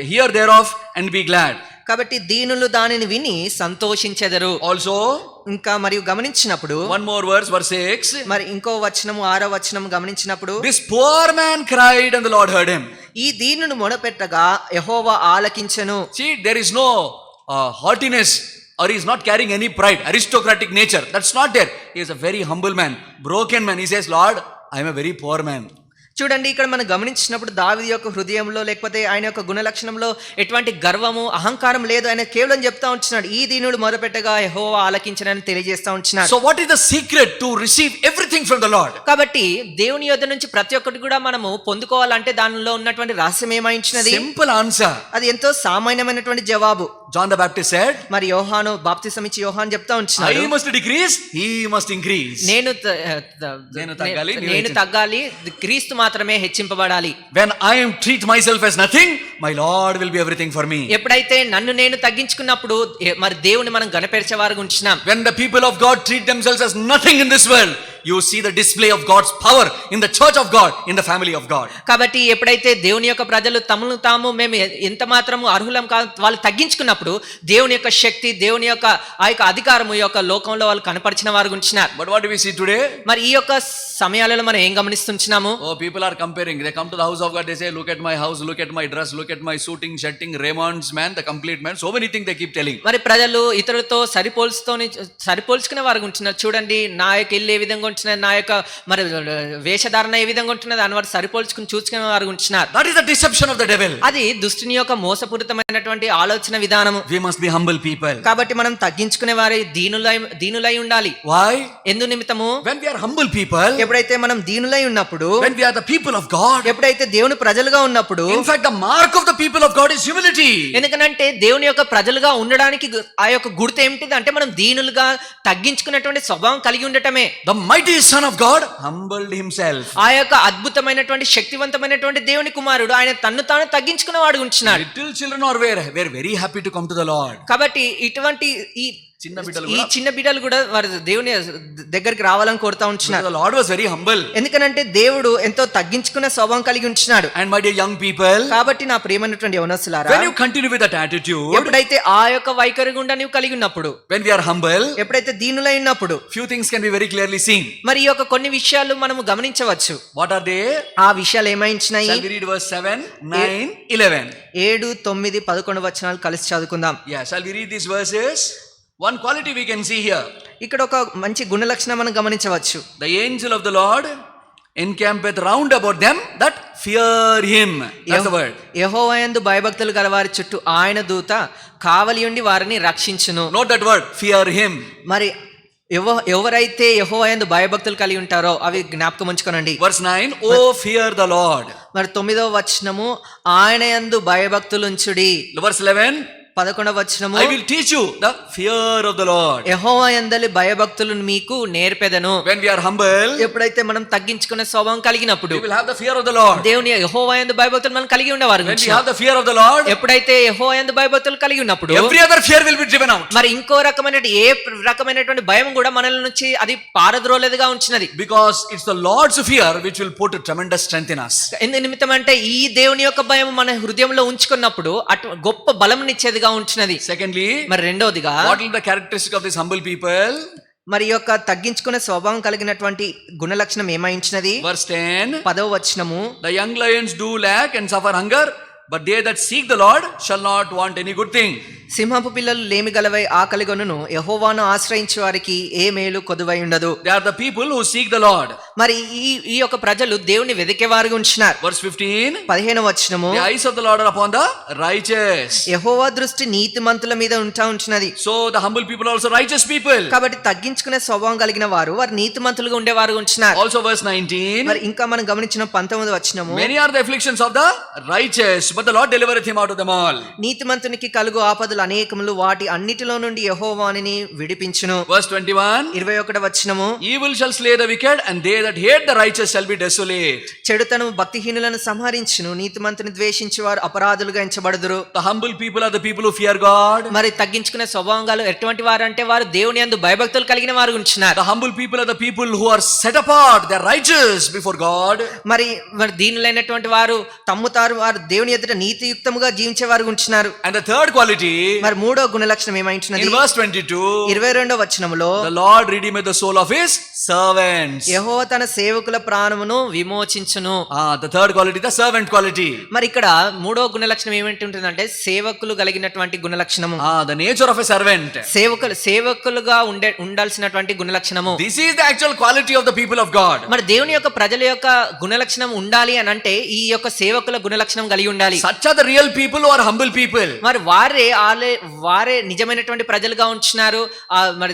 hear thereof and be glad. కాబట్టి దీనులు దానిని విని సంతోషించెదరు. Also, ఇంకా మరియు గమనించినప్పుడు one more verse, verse 6. మరి ఇంకో వచనము 6వ వచనం గమనించినప్పుడు, This poor man cried and the Lord heard him. ఈ దీనును మొరపెట్టగా యెహోవా ఆలకించెను. See, there is no haughtiness, or he is not carrying any pride, aristocratic nature. That's not there. He is a very humble man, broken man. He says, Lord, I am a very poor man. చూడండి ఇక్కడ మనం గమనించినప్పుడు దావీదు యొక్క హృదయంలో లేకపోతే ఆయన యొక్క గుణ లక్షణంలో ఎటువంటి గర్వము అహంకారం లేదు. ఆయన కేవలం చెప్తా ఉంటున్నాడు ఈ దీనుడు మొరపెట్టగా యెహోవా ఆలకించనని తెలియజేస్తా ఉంటున్నాడు. So what is the secret to receive everything from the Lord? కాబట్టి దేవుని యొద్ద నుంచి ప్రతి ఒక్కటి కూడా మనము పొందుకోవాలంటే దానిలో ఉన్నటువంటి రహస్యం ఏమైంచినది? Simple answer. అది ఎంతో సామాన్యమైనటువంటి జవాబు. John the Baptist said, మరి యోహాను బాప్తిసం ఇచ్చి యోహాను చెప్తా ఉంటున్నాడు, I must decrease, he must increase. నేను నేను తగ్గాలి, క్రీస్తు మాత్రమే హెచ్చింపబడాలి. When I treat myself as nothing, my Lord will be everything for me. ఎప్పుడైతే నన్ను నేను తగ్గించుకున్నప్పుడు మరి దేవుని మనం గణపరిచేవారు ఉంటున్నాం. When the people of God treat themselves as nothing in this world, you see the display of God's power in the church of God, in the family of God. కాబట్టి ఎప్పుడైతే దేవుని యొక్క ప్రజలు తమను తాము మేము ఎంత మాత్రము అర్హులం కాదు వాళ్ళు తగ్గించుకున్నప్పుడు దేవుని యొక్క శక్తి దేవుని యొక్క ఆ యొక్క అధికారము ఈ యొక్క లోకంలో వాళ్ళు కనపరిచిన వారు ఉంటున్నారు. But what do we see today? మరి ఈ యొక్క సమయాలలో మనం ఏం గమనిస్తున్నాము? Oh, people are comparing. They come to the house of God, they say, look at my house, look at my dress, look at my suiting, shirting, Raymond's man, the complete man. So many things they keep telling. మరి ప్రజలు ఇతరులతో సరిపోల్చుకునే వారు ఉంటున్నారు. చూడండి నా యొక్క ఇల్లు ఏ విధంగా ఉంటున్నది, నా యొక్క మరి వేషధారణ ఏ విధంగా ఉంటున్నది అని వారు సరిపోల్చుకుని చూసుకునే వారు ఉంటున్నారు. That is the deception of the devil. అది దుష్టుని యొక్క మోసపూరితమైనటువంటి ఆలోచన విధానము. We must be humble people. కాబట్టి మనం తగ్గించుకునే వారి దీనులై ఉండాలి. Why? ఎందు నిమిత్తము? When we are humble people, ఎప్పుడైతే మనం దీనులై ఉన్నప్పుడు, when we are the people of God, ఎప్పుడైతే దేవుని ప్రజలుగా ఉన్నప్పుడు, in fact the mark of the people of God is humility. ఎందుకంటే దేవుని యొక్క ప్రజలుగా ఉండడానికి ఆ యొక్క గుర్తు ఏమిటిది అంటే మనం దీనులుగా తగ్గించుకున్నటువంటి స్వభావం కలిగి ఉండటమే. The mighty son of God humbled himself. ఆ యొక్క అద్భుతమైనటువంటి శక్తివంతమైనటువంటి దేవుని కుమారుడు ఆయన తన్ను తాను తగ్గించుకున్న వాడు ఉంటున్నాడు. Little children are very happy to come to the Lord. కాబట్టి ఇటువంటి ఈ చిన్న బిడ్డలు కూడా వారి దేవుని దగ్గరికి రావాలని కోరుతా ఉంటున్నారు. The Lord was very humble. ఎందుకంటే దేవుడు ఎంతో తగ్గించుకున్న స్వభావం కలిగి ఉంటున్నాడు. And my dear young people, కాబట్టి నా ప్రియమైనటువంటి యవనస్తులారా, when you continue with that attitude, ఎప్పుడైతే ఆ యొక్క వైఖరి గుండా నీవు కలిగి ఉన్నప్పుడు, when we are humble, ఎప్పుడైతే దీనులై ఉన్నప్పుడు, few things can be very clearly seen. మరి ఈ యొక్క కొన్ని విషయాలు మనము గమనించవచ్చు. What are they? ఆ విషయాలు ఏమైంచినాయి? Shall we read verse 7, 9, 11? 7, 9, 11 వచనాలు కలిసి చదువుకుందాం. Yeah, shall we read these verses? One quality we can see here. ఇక్కడ ఒక మంచి గుణ లక్షణం మనం గమనించవచ్చు. The angel of the Lord encampeth round about them that fear him. That's the word. యెహోవా యందు భయభక్తులు గల వారి చుట్టూ ఆయన దూత కావలి ఉండి వారిని రక్షించును. Note that word, fear him. మరి ఎవరైతే యెహోవా యందు భయభక్తులు కలిగి ఉంటారో అవి జ్ఞాపకం ఉంచుకోనండి. Verse 9, oh fear the Lord. మరి 9వ వచనము ఆయన యందు భయభక్తులు ఉంచుడి. Verse 11, 11వ వచనము I will teach you the fear of the Lord. యెహోవా యందలి భయభక్తులను మీకు నేర్పెదను. When we are humble, ఎప్పుడైతే మనం తగ్గించుకునే స్వభావం కలిగినప్పుడు we will have the fear of the Lord. దేవుని యెహోవా యందు భయభక్తులు మనం కలిగి ఉండేవారు. When we have the fear of the Lord, ఎప్పుడైతే యెహోవా యందు భయభక్తులు కలిగి ఉన్నప్పుడు every other fear will be driven out. మరి ఇంకో రకమైనటువంటి భయం కూడా మనల నుంచి అది పారద్రోలేదుగా ఉంచినది. Because it's the Lord's fear which will put tremendous strength in us. ఎందు నిమిత్తం అంటే ఈ దేవుని యొక్క భయం మన హృదయంలో ఉంచుకున్నప్పుడు అటు గొప్ప బలంనిచ్చేదిగా ఉంచినది. Secondly, మరి రెండోదిగా what is the characteristic of these humble people? మరి యొక్క తగ్గించుకునే స్వభావం కలిగినటువంటి గుణ లక్షణం ఏమైంచినది? Verse 10, 10వ వచనము the young lions do lack and suffer hunger, but they that seek the Lord shall not want any good thing. సింహపు పిల్లలు లేమి గలవై ఆకలిగొనును యెహోవాను ఆశ్రయించే వారికి ఏ మేలు కొదువై ఉండదు. They are the people who seek the Lord. మరి ఈ యొక్క ప్రజలు దేవుని వెదికేవారుగా ఉంటున్నారు. Verse 15, 15వ వచనము the eyes of the Lord are upon the righteous. యెహోవా దృష్టి నీతిమంతుల మీద ఉంటున్నది. So the humble people are also righteous people. కాబట్టి తగ్గించుకునే స్వభావం కలిగిన వారు వారు నీతిమంతులుగా ఉండేవారు ఉంటున్నారు. Also verse 19, మరి ఇంకా మనం గమనించిన 19వ వచనము many are the afflictions of the righteous, but the Lord delivereth him out of them all. నీతిమంతునికి కలుగు ఆపదలు అనేకములు వాటి అన్నిటిలో నుండి యెహోవా వానిని విడిపించును. Verse 21, 21వ వచనము evil shall slay the wicked, and they that hate the righteous shall be desolate. చెడుతనము భక్తిహీనులను సంహరించును నీతిమంతుని ద్వేషించే వారు అపరాధులుగా ఎంచబడుదురు. The humble people are the people who fear God. మరి తగ్గించుకునే స్వభావం గల ఎటువంటి వారు అంటే వారు దేవుని యందు భయభక్తులు కలిగిన వారు ఉంటున్నారు. The humble people are the people who are set apart, they are righteous before God. మరి దీనులైనటువంటి వారు తమ్ముతారు వారు దేవుని ఎదుట నీతియుక్తముగా జీవించే వారు ఉంటున్నారు. And the third quality, మరి మూడో గుణ లక్షణం ఏమైంటున్నది? in verse 22, 22వ వచనములో the Lord redeemeth the soul of his servants. యెహోవా తన సేవకుల ప్రాణమును విమోచించును. The third quality, the servant quality. మరి ఇక్కడ మూడో గుణ లక్షణం ఏమిటి ఉంటుందంటే సేవకులు కలిగినటువంటి గుణ లక్షణము. The nature of a servant. సేవకులుగా ఉండాల్సినటువంటి గుణ లక్షణము. This is the actual quality of the people of God. మరి దేవుని యొక్క ప్రజల యొక్క గుణ లక్షణం ఉండాలి అని అంటే ఈ యొక్క సేవకుల గుణ లక్షణం కలిగి ఉండాలి. Such are the real people who are humble people. మరి వారే నిజమైనటువంటి ప్రజలుగా ఉంటున్నారు. మరి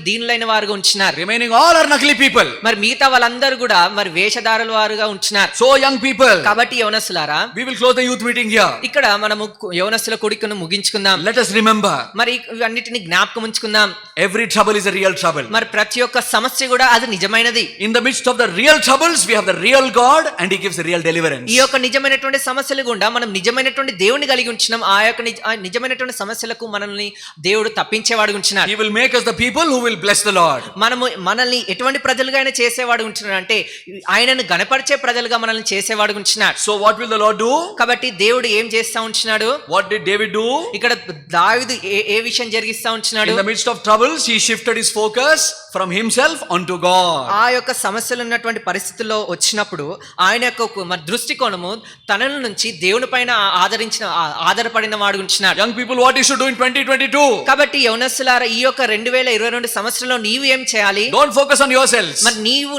దీనులైన వారుగా ఉంటున్నారు. Remaining all are nagli people. మరి మిగతా వాళ్ళందరూ కూడా మరి వేషధారుల వారుగా ఉంటున్నారు. So young people, కాబట్టి యవనస్తులారా we will close the youth meeting here. ఇక్కడ మనము యవనస్తుల కూడికను ముగించుకుందాం. Let us remember, మరి ఇవన్నిటిని జ్ఞాపకం ఉంచుకుందాం. every trouble is a real trouble. మరి ప్రతి ఒక్క సమస్య కూడా అది నిజమైనది. In the midst of the real troubles, we have the real God and he gives the real deliverance. ఈ యొక్క నిజమైనటువంటి సమస్యలు గుండా మనం నిజమైనటువంటి దేవుని కలిగి ఉంటున్నాం. ఆ యొక్క నిజమైనటువంటి సమస్యలకు మనల్ని దేవుడు తప్పించేవాడు ఉంటున్నాడు. He will make us the people who will bless the Lord. మనల్ని ఎటువంటి ప్రజలుగా ఆయన చేసేవాడు ఉంటున్నాడు అంటే ఆయనను గణపరిచే ప్రజలుగా మనల్ని చేసేవాడు ఉంటున్నాడు. So what will the Lord do? కాబట్టి దేవుడు ఏం చేస్తా ఉంటున్నాడు? What did David do? ఇక్కడ దావీదు ఏ విషయం జరిగిస్తా ఉంటున్నాడు? In the midst of troubles, he shifted his focus from himself unto God. ఆ యొక్క సమస్యలు ఉన్నటువంటి పరిస్థితుల్లో వచ్చినప్పుడు ఆయన యొక్క దృష్టికోణము తన నుంచి దేవుని పైన ఆధారపడిన వాడు ఉంటున్నాడు. Young people, what you should do in 2022? కాబట్టి యవనస్తులారా ఈ యొక్క 2022 సంవత్సరంలో నీవు ఏం చేయాలి? Don't focus on yourselves. మరి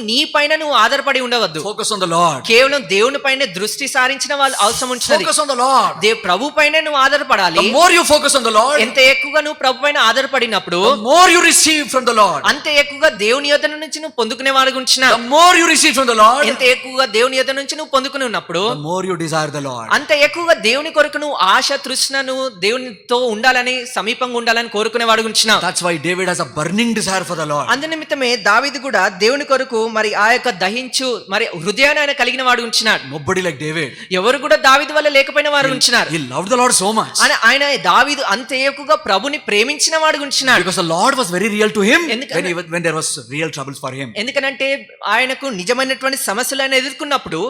నీ పైన నువ్వు ఆధారపడి ఉండవద్దు. Focus on the Lord. కేవలం దేవుని పైన దృష్టి సారించిన వాళ్ళు అవసరం ఉంటున్నది. Focus on the Lord. ప్రభు పైన నువ్వు ఆధారపడాలి. The more you focus on the Lord, ఎంత ఎక్కువగా నువ్వు ప్రభు పైన ఆధారపడినప్పుడు the more you receive from the Lord. అంత ఎక్కువగా దేవుని యొద్ద నుంచి నువ్వు పొందుకునే వాడు ఉంటున్నావు. The more you receive from the Lord, ఎంత ఎక్కువగా దేవుని యొద్ద నుంచి నువ్వు పొందుకుని ఉన్నప్పుడు the more you desire the Lord. అంత ఎక్కువగా దేవుని కొరకు నువ్వు ఆశ తృష్ణను దేవునితో ఉండాలని సమీపంగా ఉండాలని కోరుకునేవాడు ఉంటున్నావు. That's why David has a burning desire for the Lord. అందునిమిత్తమే దావీదు కూడా దేవుని కొరకు మరి ఆ యొక్క దహించు మరి హృదయాన్ని ఆయన కలిగిన వాడు ఉంటున్నాడు. Nobody like David. ఎవరు కూడా దావీదు వల్ల లేకపోయిన వారు ఉంటున్నారు. He loved the Lord so much. ఆయన దావీదు అంత ఎక్కువగా ప్రభుని ప్రేమించిన వాడు ఉంటున్నాడు. Because the Lord was very real to him ఎందుకని- when there was real troubles for him. ఎందుకనంటే ఆయనకు నిజమైనటువంటి సమస్యలు ఆయన ఎదుర్కొన్నప్పుడు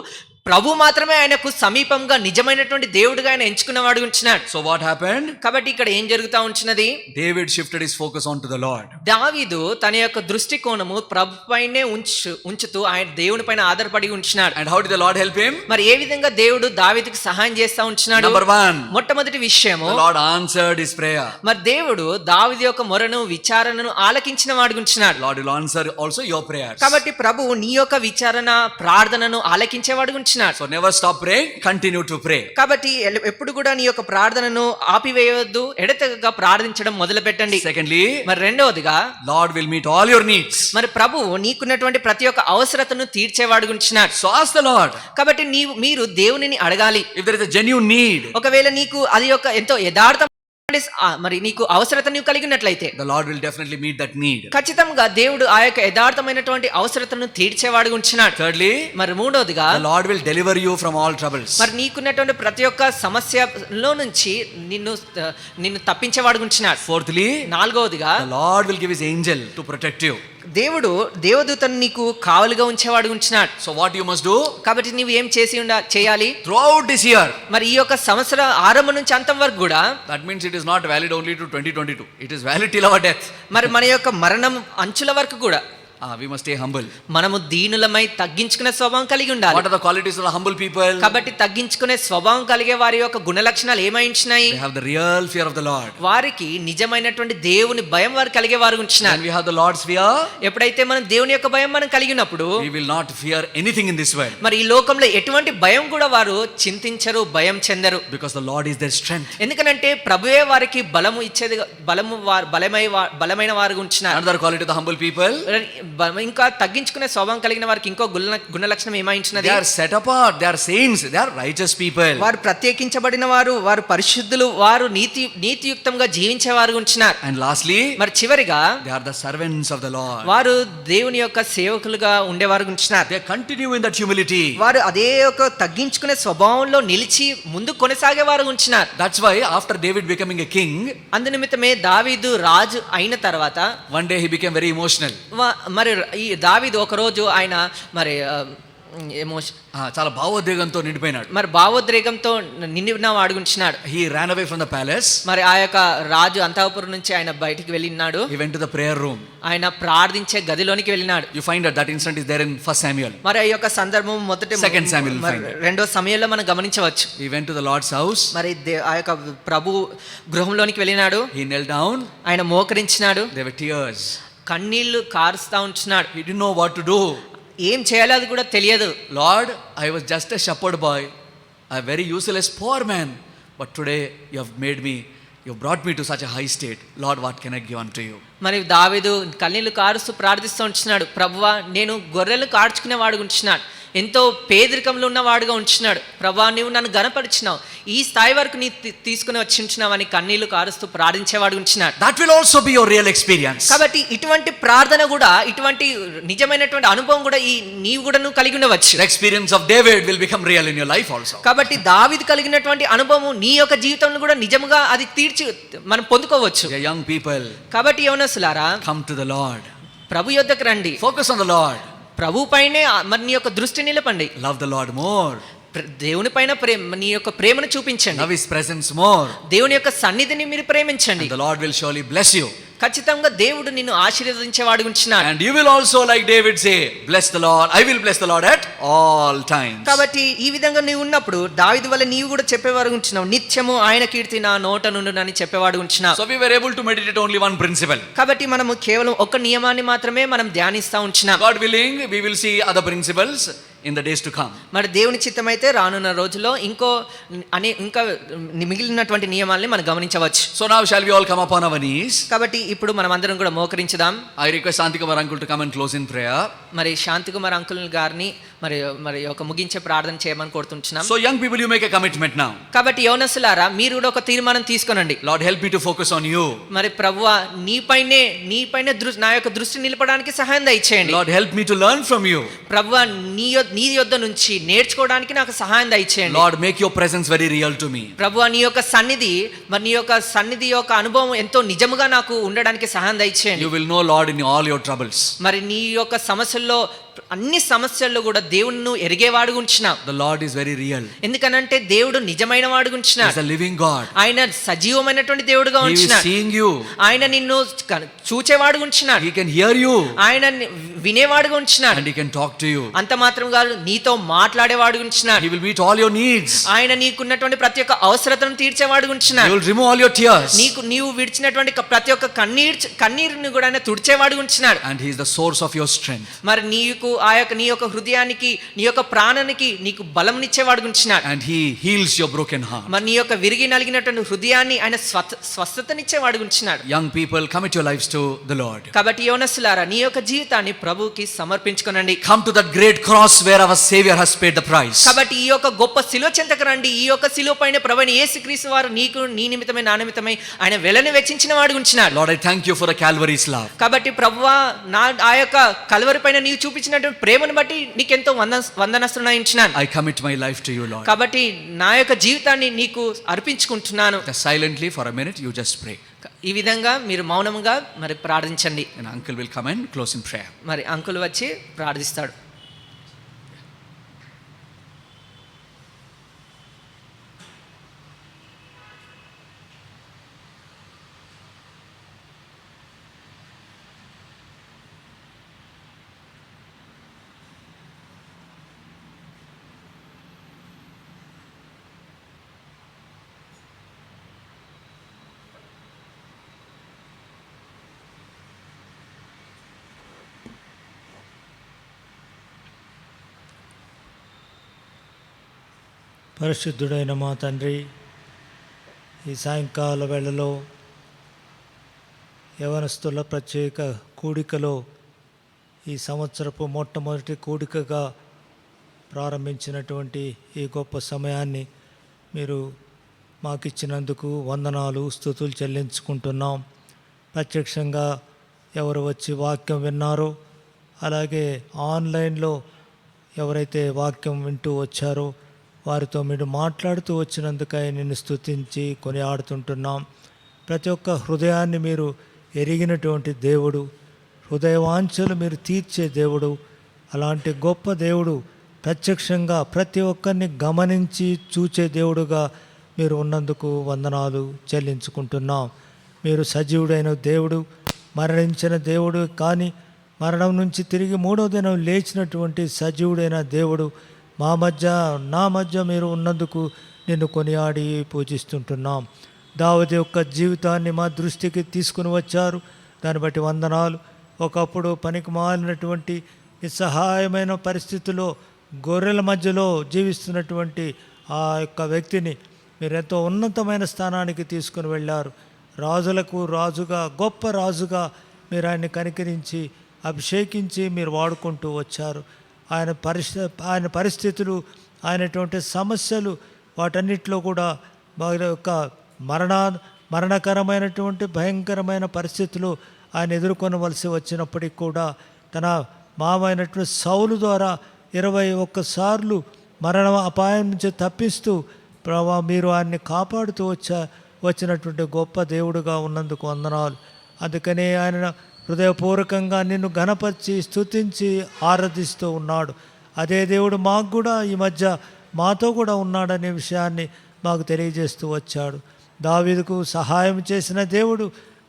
ప్రభు మాత్రమే ఆయనకు సమీపంగా నిజమైనటువంటి దేవుడిగా ఆయన ఎంచుకున్నవాడు ఉంటున్నాడు. So what happened? కాబట్టి ఇక్కడ ఏం జరుగుతా ఉంటున్నది? David shifted his focus onto the Lord. దావీదు తన యొక్క దృష్టికోణము ప్రభు పైనే ఉంచుతూ ఆయన దేవుని పైన ఆధారపడి ఉంటున్నాడు. And how did the Lord help him? మరి ఏ విధంగా దేవుడు దావీదుకి సహాయం చేస్తా ఉంటున్నాడు? Number 1. మొట్టమొదటి విషయము, The Lord answered his prayer. మరి దేవుడు దావీదు యొక్క మొరను విచారణను ఆలకించిన వాడు ఉంటున్నాడు. Lord will answer also your prayers. కాబట్టి ప్రభువు నీ యొక్క విచారణ ప్రార్థనను ఆలకించేవాడు ఉంటున్నాడు. So never stop praying, continue to pray. కాబట్టి ఎప్పుడు కూడా నీ యొక్క ప్రార్థనను ఆపివేయవద్దు, ఎడతెగక ప్రార్థించడం మొదలు పెట్టండి. Secondly, మరి రెండవదిగా Lord will meet all your needs. మరి ప్రభువు నీకున్నటువంటి ప్రతి ఒక్క అవసరతను తీర్చేవాడు ఉంటున్నాడు. So ask the Lord. కాబట్టి మీరు దేవునిని అడగాలి. If there is a genuine need, ఒకవేళ నీకు అది యొక్క ఎంతో యథార్థం మరి నీకు అవసరత నీవు కలిగి ఉన్నట్లయితే the Lord will definitely meet that need. ఖచ్చితంగా దేవుడు ఆ యొక్క యథార్థమైనటువంటి అవసరతను తీర్చేవాడు ఉంటున్నాడు. Thirdly, మరి మూడవదిగా the Lord will deliver you from all troubles. మరి నీకున్నటువంటి ప్రతి ఒక్క సమస్యలో నుంచి నిన్ను తప్పించేవాడు ఉంటున్నాడు. Fourthly, నాలుగవదిగా the Lord will give his angel to protect you. దేవుడు దేవదూతను నీకు కావలిగా ఉంచేవాడు ఉంటున్నాడు. So what you must do? కాబట్టి నీవు ఏం చేయాలి? Throughout this year. మరి ఈ యొక్క సంవత్సర ఆరంభం నుంచి అంతం వరకు కూడా, That means it is not valid only to 2022. It is valid till our death. మరి మన యొక్క మరణం అంచుల వరకు కూడా We must stay humble. మనము దీనులమై తగ్గించుకునే స్వభావం కలిగి ఉండాలి. What are the qualities of the humble people? కాబట్టి తగ్గించుకునే స్వభావం కలిగే వారి యొక్క గుణ లక్షణాలు ఏమై ఉంటున్నాయి? They have the real fear of the Lord. వారికి నిజమైనటువంటి దేవుని భయం వారు కలిగే వారు ఉంటున్నారు. When we have the Lord's fear, ఎప్పుడైతే మనం దేవుని యొక్క భయం మనం కలిగినప్పుడు we will not fear anything in this world. మరి ఈ లోకంలో ఎటువంటి భయం కూడా వారు చింతించరు, భయం చెందరు. Because the Lord is their strength. ఎందుకనంటే ప్రభువే వారికి బలము ఇచ్చేది, బలమైన వారు ఉంటున్నారు. Another quality of the humble people, ఇంకా తగ్గించుకునే స్వభావం కలిగిన వారికి ఇంకో గుణ లక్షణం ఏమైంటున్నది? they are set apart, they are saints, they are righteous people. వారు ప్రత్యేకించబడిన వారు, వారు పరిశుద్ధులు, వారు నీతియుక్తంగా జీవించే వారు ఉంటున్నారు. And lastly, మరి చివరిగా they are the servants of the Lord. వారు దేవుని యొక్క సేవకులుగా ఉండేవారు ఉంటున్నారు. They continue in that humility. వారు అదే ఒక తగ్గించుకునే స్వభావంలో నిలిచి ముందు కొనసాగే వారు ఉంటున్నారు. That's why after David becoming a king, అందునిమిత్తమే దావీదు రాజు అయిన తర్వాత one day he became very emotional. మరి ఈ దావీదు ఒక రోజు ఆయన మరి చాలా భావోద్వేగంతో నిండిపోయినాడు. మరి భావోద్రేకంతో నిండిన వాడు ఉంటున్నాడు. He ran away from the palace. మరి ఆ యొక్క రాజు అంతఃపురం నుంచి ఆయన బయటికి వెళ్ళినాడు. He went to the prayer room. ఆయన ప్రార్థించే గదిలోనికి వెళ్ళినాడు. You find that incident is there in 1 Samuel. మరి ఆ యొక్క సందర్భం Second Samuel రెండో సమయంలో మనం గమనించవచ్చు. He went to the Lord's house. మరి ఆ యొక్క ప్రభు గృహంలోనికి వెళ్ళినాడు. He knelt down. ఆయన మోకరించినాడు. There were tears. కన్నీళ్లు కారుస్తా ఉంటున్నాడు. He didn't know what to do. ఏం చేయాలో అది కూడా తెలియదు. Lord, I was just a shepherd boy, a very useless poor man, but today you have made me, you have brought me to such a high state. Lord, what can I give unto you? మరి దావీదు కన్నీళ్లు కారుస్తూ ప్రార్థిస్తూ ఉంటున్నాడు. ప్రభువా, నేను గొర్రెలు కాడ్చుకునేవాడు ఉంటున్నాడు, ఎంతో పేదరికంలో ఉన్నవాడుగా ఉంచున్నాడు. ప్రభా నువ్వు నన్ను గణపరిచినావు, ఈ స్థాయి వరకు నీ తీసుకుని వచ్చి ఉంచినావు అని కన్నీళ్లు కారుస్తూ ప్రార్థించేవాడు ఉంచినాడు. That will also be your real experience. కాబట్టి ఇటువంటి ప్రార్థన కూడా, ఇటువంటి నిజమైనటువంటి అనుభవం కూడా నీవు కూడా నువ్వు కలిగి ఉండవచ్చు. The experience of David will become real in your life also. కాబట్టి దావీదు కలిగినటువంటి అనుభవం నీ యొక్క జీవితంలో కూడా నిజంగా అది మనం పొందుకోవచ్చు. Dear young people, కాబట్టి యవనస్తులారా, come to the Lord. ప్రభు యొద్దకు రండి, Focus on the Lord. ప్రభు పైనే మరి నీ యొక్క దృష్టి నిలపండి. Love the Lord more. దేవుని పైన నీ యొక్క ప్రేమను చూపించండి. Love His presence more. దేవుని యొక్క సన్నిధిని మీరు ప్రేమించండి. And the Lord will surely bless you. ఖచ్చితంగా దేవుడు నిన్ను ఆశీర్వదించేవాడు ఉంటున్నాడు. And you will also, like David, say, bless the Lord. I will bless the Lord at all times. కాబట్టి ఈ విధంగా నీవు ఉన్నప్పుడు దావీదు వల్ల నీవు కూడా చెప్పేవాడు ఉంటున్నావు, నిత్యము ఆయన కీర్తి నా నోట నుండునని చెప్పేవాడు ఉంటున్నావు. So we were able to meditate only one principle. కాబట్టి మనము కేవలం ఒక నియమాన్ని మాత్రమే మనం ధ్యానిస్తా ఉంటున్నాం. God willing, we will see other principles in the days to come. మరి దేవుని చిత్తమైతే రానున్న రోజుల్లో ఇంకా మిగిలినటువంటి నియమాల్ని మనం గమనించవచ్చు. So now shall we all come upon our knees? కాబట్టి ఇప్పుడు మనం అందరం కూడా మోకరించుదాం. I request Shantikumar uncle to come and close in prayer. మరి శాంతికుమార్ అంకుల్ గారిని మరి ఒక ముగించే ప్రార్థన చేయమని కోరుతుంటున్నాం. So young people, you make a commitment now. కాబట్టి యవనస్తులారా, మీరు కూడా ఒక తీర్మానం తీసుకోనండి. Lord, help me to focus on you. మరి ప్రభువా నీపైనే నా యొక్క దృష్టి నిలపడానికి సహాయం దయచేయండి. Lord, help me to learn from you. ప్రభువా నీ యొద్ద నుంచి నేర్చుకోవడానికి నాకు సహాయం దయచేయండి. Lord, make your presence very real to me. ప్రభువా నీ యొక్క సన్నిధి యొక్క అనుభవం ఎంతో నిజముగా నాకు ఉండడానికి సహాయం దయచేయండి. You will know, Lord, in all your troubles. మరి నీ యొక్క సమస్యల్లో, అన్ని సమస్యల్లో కూడా దేవుణ్ణి ఎరిగేవాడు ఉంచినావు. The Lord is very real. ఎందుకనంటే దేవుడు నిజమైన వాడు ఉంచినాడు. He is a living God. ఆయన సజీవమైనటువంటి దేవుడుగా He is ఉంచినాడు. seeing you. ఆయన నిన్ను చూచేవాడు ఉంచినాడు. He can hear you. ఆయన వినేవాడుగా ఉంచినాడు. And He can talk to you. అంత మాత్రం కాదు, నీతో మాట్లాడేవాడు ఉంచినాడు. He will meet all your needs. ఆయన నీకున్నటువంటి ప్రతి ఒక్క అవసరతను తీర్చేవాడు He ఉంచినాడు. will remove all your tears. నీవు విడిచినటువంటి ప్రతి ఒక్క కన్నీరుని కూడా ఆయన తుడిచేవాడు ఉంచినాడు. And He is the source of your strength. మరి నీ యొక్క హృదయానికి, నీ యొక్క ప్రాణానికి నీకు బలంనిచ్చేవాడు ఉంచినాడు. And He heals your broken heart. మరి నీ యొక్క విరిగి నలిగినటువంటి హృదయాన్ని ఆయన స్వస్థతనిచ్చేవాడు ఉంచినాడు. Young people, commit your lives to the Lord. కాబట్టి యవనస్తులారా, నీ యొక్క జీవితాన్ని ప్రభువుకి సమర్పించుకోనండి. Come to that great cross where our Savior has paid the price. కాబట్టి ఈ యొక్క గొప్ప శిలువ చెంతకు రండి. ఈ యొక్క శిలువ పైన ప్రభువైన యేసుక్రీస్తు వారు నీ నిమిత్తమై నా నిమిత్తమై ఆయన వెలని వెచ్చించిన వాడు ఉంచినాడు. Lord, I thank you for the Calvary's love. కాబట్టి ప్రభువా, ఆ యొక్క కల్వరి పైన నీవు చూపించినటువంటి ప్రేమను బట్టి నీకెంతో వందనస్తున్నాను. I commit my life to you, Lord. కాబట్టి నా యొక్క జీవితాన్ని నీకు అర్పించుకుంటున్నాను. Just silently for a minute, you just pray. ఈ విధంగా మీరు మౌనంగా మరి ప్రార్థించండి. And uncle will come and close in prayer. మరి అంకుల్ వచ్చి ప్రార్థిస్తాడు. పరిశుద్ధుడైన మా తండ్రి, ఈ సాయంకాల వేళలో యవనస్తుల ప్రత్యేక కూడికలో ఈ సంవత్సరపు మొట్టమొదటి కూడికగా ప్రారంభించినటువంటి ఈ గొప్ప సమయాన్ని మీరు మాకిచ్చినందుకు వందనాలు, స్తుతులు చెల్లించుకుంటున్నాం. ప్రత్యక్షంగా ఎవరు వచ్చి వాక్యం విన్నారో, అలాగే ఆన్లైన్లో ఎవరైతే వాక్యం వింటూ వచ్చారో వారితో మీరు మాట్లాడుతూ వచ్చినందుకై నిన్ను స్తుతించి కొనియాడుతుంటున్నాం. ప్రతి ఒక్క హృదయాన్ని మీరు ఎరిగినటువంటి దేవుడు, హృదయవాంఛలు మీరు తీర్చే దేవుడు. అలాంటి గొప్ప దేవుడు ప్రత్యక్షంగా ప్రతి ఒక్కరిని గమనించి చూచే దేవుడుగా మీరు ఉన్నందుకు వందనాలు చెల్లించుకుంటున్నాం. మీరు సజీవుడైన దేవుడు, మరణించిన దేవుడు కానీ మరణం నుంచి తిరిగి మూడో దినం లేచినటువంటి సజీవుడైన దేవుడు నా మధ్య మీరు ఉన్నందుకు నిన్ను కొనియాడి పూజిస్తుంటున్నాం. దావీదు యొక్క జీవితాన్ని మా దృష్టికి తీసుకుని వచ్చారు, దాన్ని బట్టి వందనాలు. ఒకప్పుడు పనికి మాలినటువంటి నిస్సహాయమైన పరిస్థితుల్లో గొర్రెల మధ్యలో జీవిస్తున్నటువంటి ఆ యొక్క వ్యక్తిని మీరు ఎంతో ఉన్నతమైన స్థానానికి తీసుకుని వెళ్ళారు. రాజులకు రాజుగా, గొప్ప రాజుగా మీరు ఆయన్ని కనికరించి అభిషేకించి మీరు వాడుకుంటూ వచ్చారు. ఆయన పరిస్థితులు, ఆయనటువంటి సమస్యలు, వాటన్నిటిలో కూడా వారి యొక్క మరణకరమైనటువంటి భయంకరమైన పరిస్థితులు ఆయన ఎదుర్కొనవలసి వచ్చినప్పటికి కూడా తన మామైనటువంటి సౌలు ద్వారా 21 సార్లు మరణ అపాయం నుంచి తప్పిస్తూ ప్రభా మీరు ఆయన్ని కాపాడుతూ వచ్చినటువంటి గొప్ప దేవుడుగా ఉన్నందుకు వందనాలు. అందుకనే ఆయన హృదయపూర్వకంగా నిన్ను ఘనపరిచి స్తుతించి ఆరాధిస్తూ ఉన్నాడు. అదే దేవుడు మాకు కూడా ఈ మధ్య మాతో కూడా ఉన్నాడనే విషయాన్ని మాకు తెలియజేస్తూ వచ్చాడు. దావీదుకు సహాయం చేసిన దేవుడు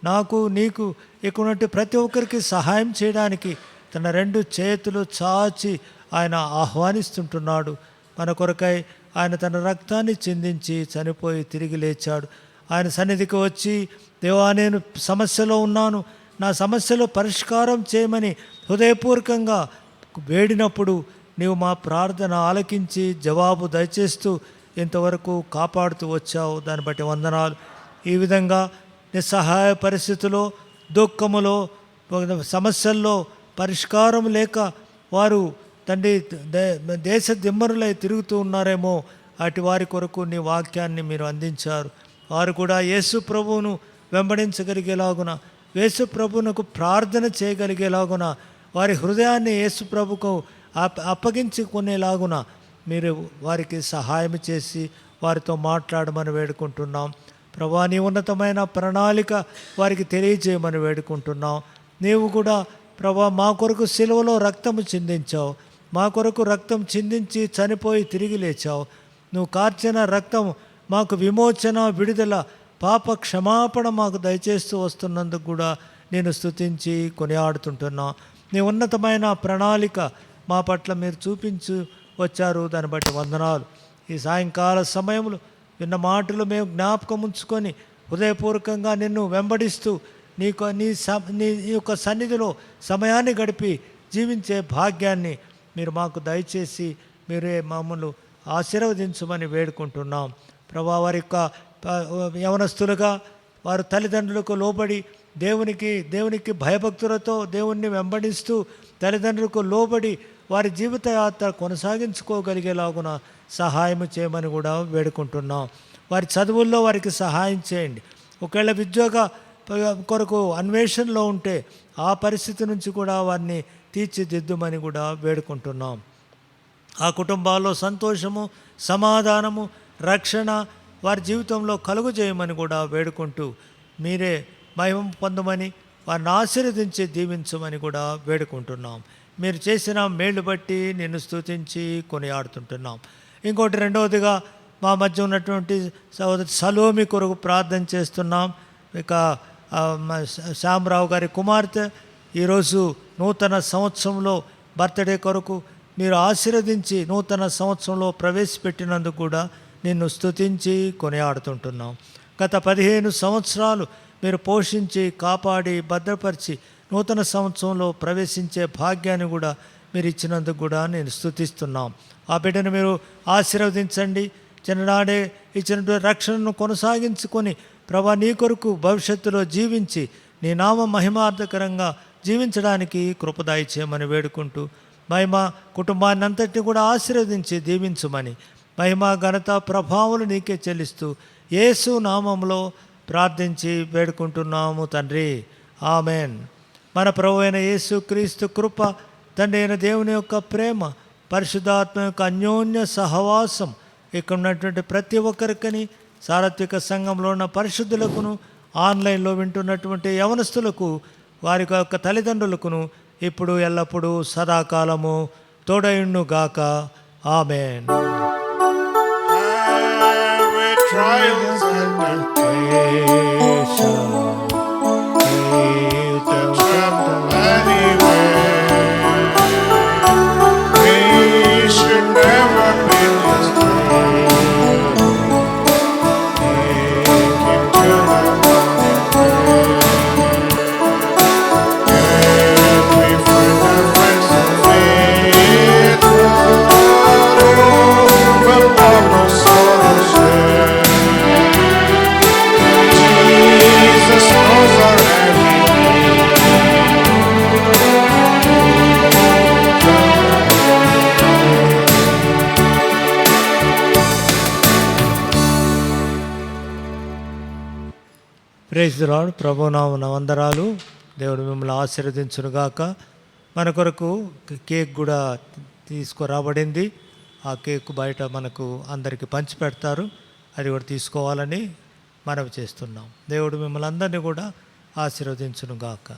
నాకు నీకు ఇక్కడ ప్రతి ఒక్కరికి సహాయం చేయడానికి తన 2 చేతులు చాచి ఆయన ఆహ్వానిస్తుంటున్నాడు. మన కొరకై ఆయన తన రక్తాన్ని చిందించి చనిపోయి తిరిగి లేచాడు. ఆయన సన్నిధికి వచ్చి దేవా నేను సమస్యలో ఉన్నాను, నా సమస్యలో పరిష్కారం చేయమని హృదయపూర్వకంగా వేడినప్పుడు నీవు మా ప్రార్థన ఆలకించి జవాబు దయచేస్తూ ఇంతవరకు కాపాడుతూ వచ్చావు. దాన్ని బట్టి వందనాలు. ఈ విధంగా నిస్సహాయ పరిస్థితిలో, దుఃఖములో, సమస్యల్లో పరిష్కారం లేక వారు తండ్రి దేశ దిమ్మరులై తిరుగుతూ ఉన్నారేమో, అటు వారి కొరకు నీ వాక్యాన్ని మీరు అందించారు. వారు కూడా యేసు ప్రభువును వెంబడించగలిగేలాగున, యేసు ప్రభువునకు ప్రార్థన చేయగలిగేలాగున, వారి హృదయాన్ని యేసు ప్రభుకు అప్పగించుకునేలాగున మీరు వారికి సహాయం చేసి వారితో మాట్లాడమని వేడుకుంటున్నాం. ప్రభా నీ ఉన్నతమైన ప్రణాళిక వారికి తెలియజేయమని వేడుకుంటున్నాం. నీవు కూడా ప్రభా మా కొరకు సిలువలో రక్తము చిందించావు, మా కొరకు రక్తం చిందించి చనిపోయి తిరిగి లేచావు. నువ్వు కార్చిన రక్తం మాకు విమోచన, విడుదల, పాప క్షమాపణ మాకు దయచేస్తూ వస్తున్నందుకు కూడా నేను స్తుతించి కొనియాడుతుంటున్నా. నీ ఉన్నతమైన ప్రణాళిక మా పట్ల మీరు చూపించు వచ్చారు. దాన్ని బట్టి వందనాలు. ఈ సాయంకాల సమయంలో విన్న మాటలు మేము జ్ఞాపకం ఉంచుకొని హృదయపూర్వకంగా నిన్ను వెంబడిస్తూ నీ యొక్క సన్నిధిలో సమయాన్ని గడిపి జీవించే భాగ్యాన్ని మీరు మాకు దయచేసి మీరే మమ్మల్ని ఆశీర్వదించమని వేడుకుంటున్నాం. ప్రభా వారి యొక్క యవనస్తులుగా వారు తల్లిదండ్రులకు లోబడి దేవునికి భయభక్తులతో దేవుణ్ణి వెంబడిస్తూ తల్లిదండ్రులకు లోబడి వారి జీవిత యాత్ర కొనసాగించుకోగలిగేలాగున సహాయం చేయమని కూడా వేడుకుంటున్నాం. వారి చదువుల్లో వారికి సహాయం చేయండి. ఒకవేళ ఉద్యోగ కొరకు అన్వేషణలో ఉంటే ఆ పరిస్థితి నుంచి కూడా వారిని తీర్చిదిద్దుమని కూడా వేడుకుంటున్నాం. ఆ కుటుంబాల్లో సంతోషము, సమాధానము, రక్షణ వారి జీవితంలో కలుగు చేయమని కూడా వేడుకుంటూ మీరే మహిమ పొందమని వారిని ఆశీర్వదించి దీవించమని కూడా వేడుకుంటున్నాం. మీరు చేసిన మేళ్ళు బట్టి నిన్ను స్తుతించి కొనియాడుతుంటున్నాం. ఇంకోటి రెండవదిగా మా మధ్య ఉన్నటువంటి సహోదరి సలోమి కొరకు ప్రార్థన చేస్తున్నాం. ఇక శ్యామరావు గారి కుమార్తె ఈరోజు నూతన సంవత్సరంలో బర్త్డే కొరకు మీరు ఆశీర్వదించి నూతన సంవత్సరంలో ప్రవేశపెట్టినందుకు కూడా నిన్ను స్తుతించి కొనియాడుతుంటున్నాం. గత 15 సంవత్సరాలు మీరు పోషించి కాపాడి భద్రపరిచి నూతన సంవత్సరంలో ప్రవేశించే భాగ్యాన్ని కూడా మీరు ఇచ్చినందుకు కూడా నేను స్తుతిస్తున్నాం. ఆ బిడ్డను మీరు ఆశీర్వదించండి. చిన్ననాడే ఇచ్చినటువంటి రక్షణను కొనసాగించుకొని ప్రభా నీ కొరకు భవిష్యత్తులో జీవించి నీ నామ మహిమార్థకరంగా జీవించడానికి కృపదాయి చేయమని వేడుకుంటూ మహిమ కుటుంబాన్ని అంతటిని కూడా ఆశీర్వదించి దీవించమని మహిమ ఘనత ప్రభావాలు నీకే చెల్లిస్తూ యేసు నామంలో ప్రార్థించి వేడుకుంటున్నాము తండ్రి, ఆమెన్. మన ప్రభు అయిన యేసు క్రీస్తు కృప, తండ్రి అయిన దేవుని యొక్క ప్రేమ, పరిశుద్ధాత్మ యొక్క అన్యోన్య సహవాసం ఇక్కడ ఉన్నటువంటి ప్రతి ఒక్కరికని, సార్వత్రిక సంఘంలో ఉన్న పరిశుద్ధులకును, ఆన్లైన్లో వింటున్నటువంటి యవనస్తులకు, వారి యొక్క తల్లిదండ్రులకును ఇప్పుడు ఎల్లప్పుడూ సదాకాలము తోడయుండును గాక. Amen. Trials and temptation, trouble anywhere. We should never be mistaken. Take him to the Lord in prayer. Every friend and friends of faith, but love no sorrow share. Jesus praise the Lord. ప్రభునామమున వందనాలు. దేవుడు మిమ్మల్ని ఆశీర్వదించునుగాక. మన కొరకు కేక్ కూడా తీసుకురాబడింది. ఆ కేక్ బయట మనకు అందరికీ పంచి పెడతారు. అది కూడా తీసుకోవాలని మనవి చేస్తున్నాం. దేవుడు మిమ్మల్ని అందరినీ కూడా ఆశీర్వదించునుగాక.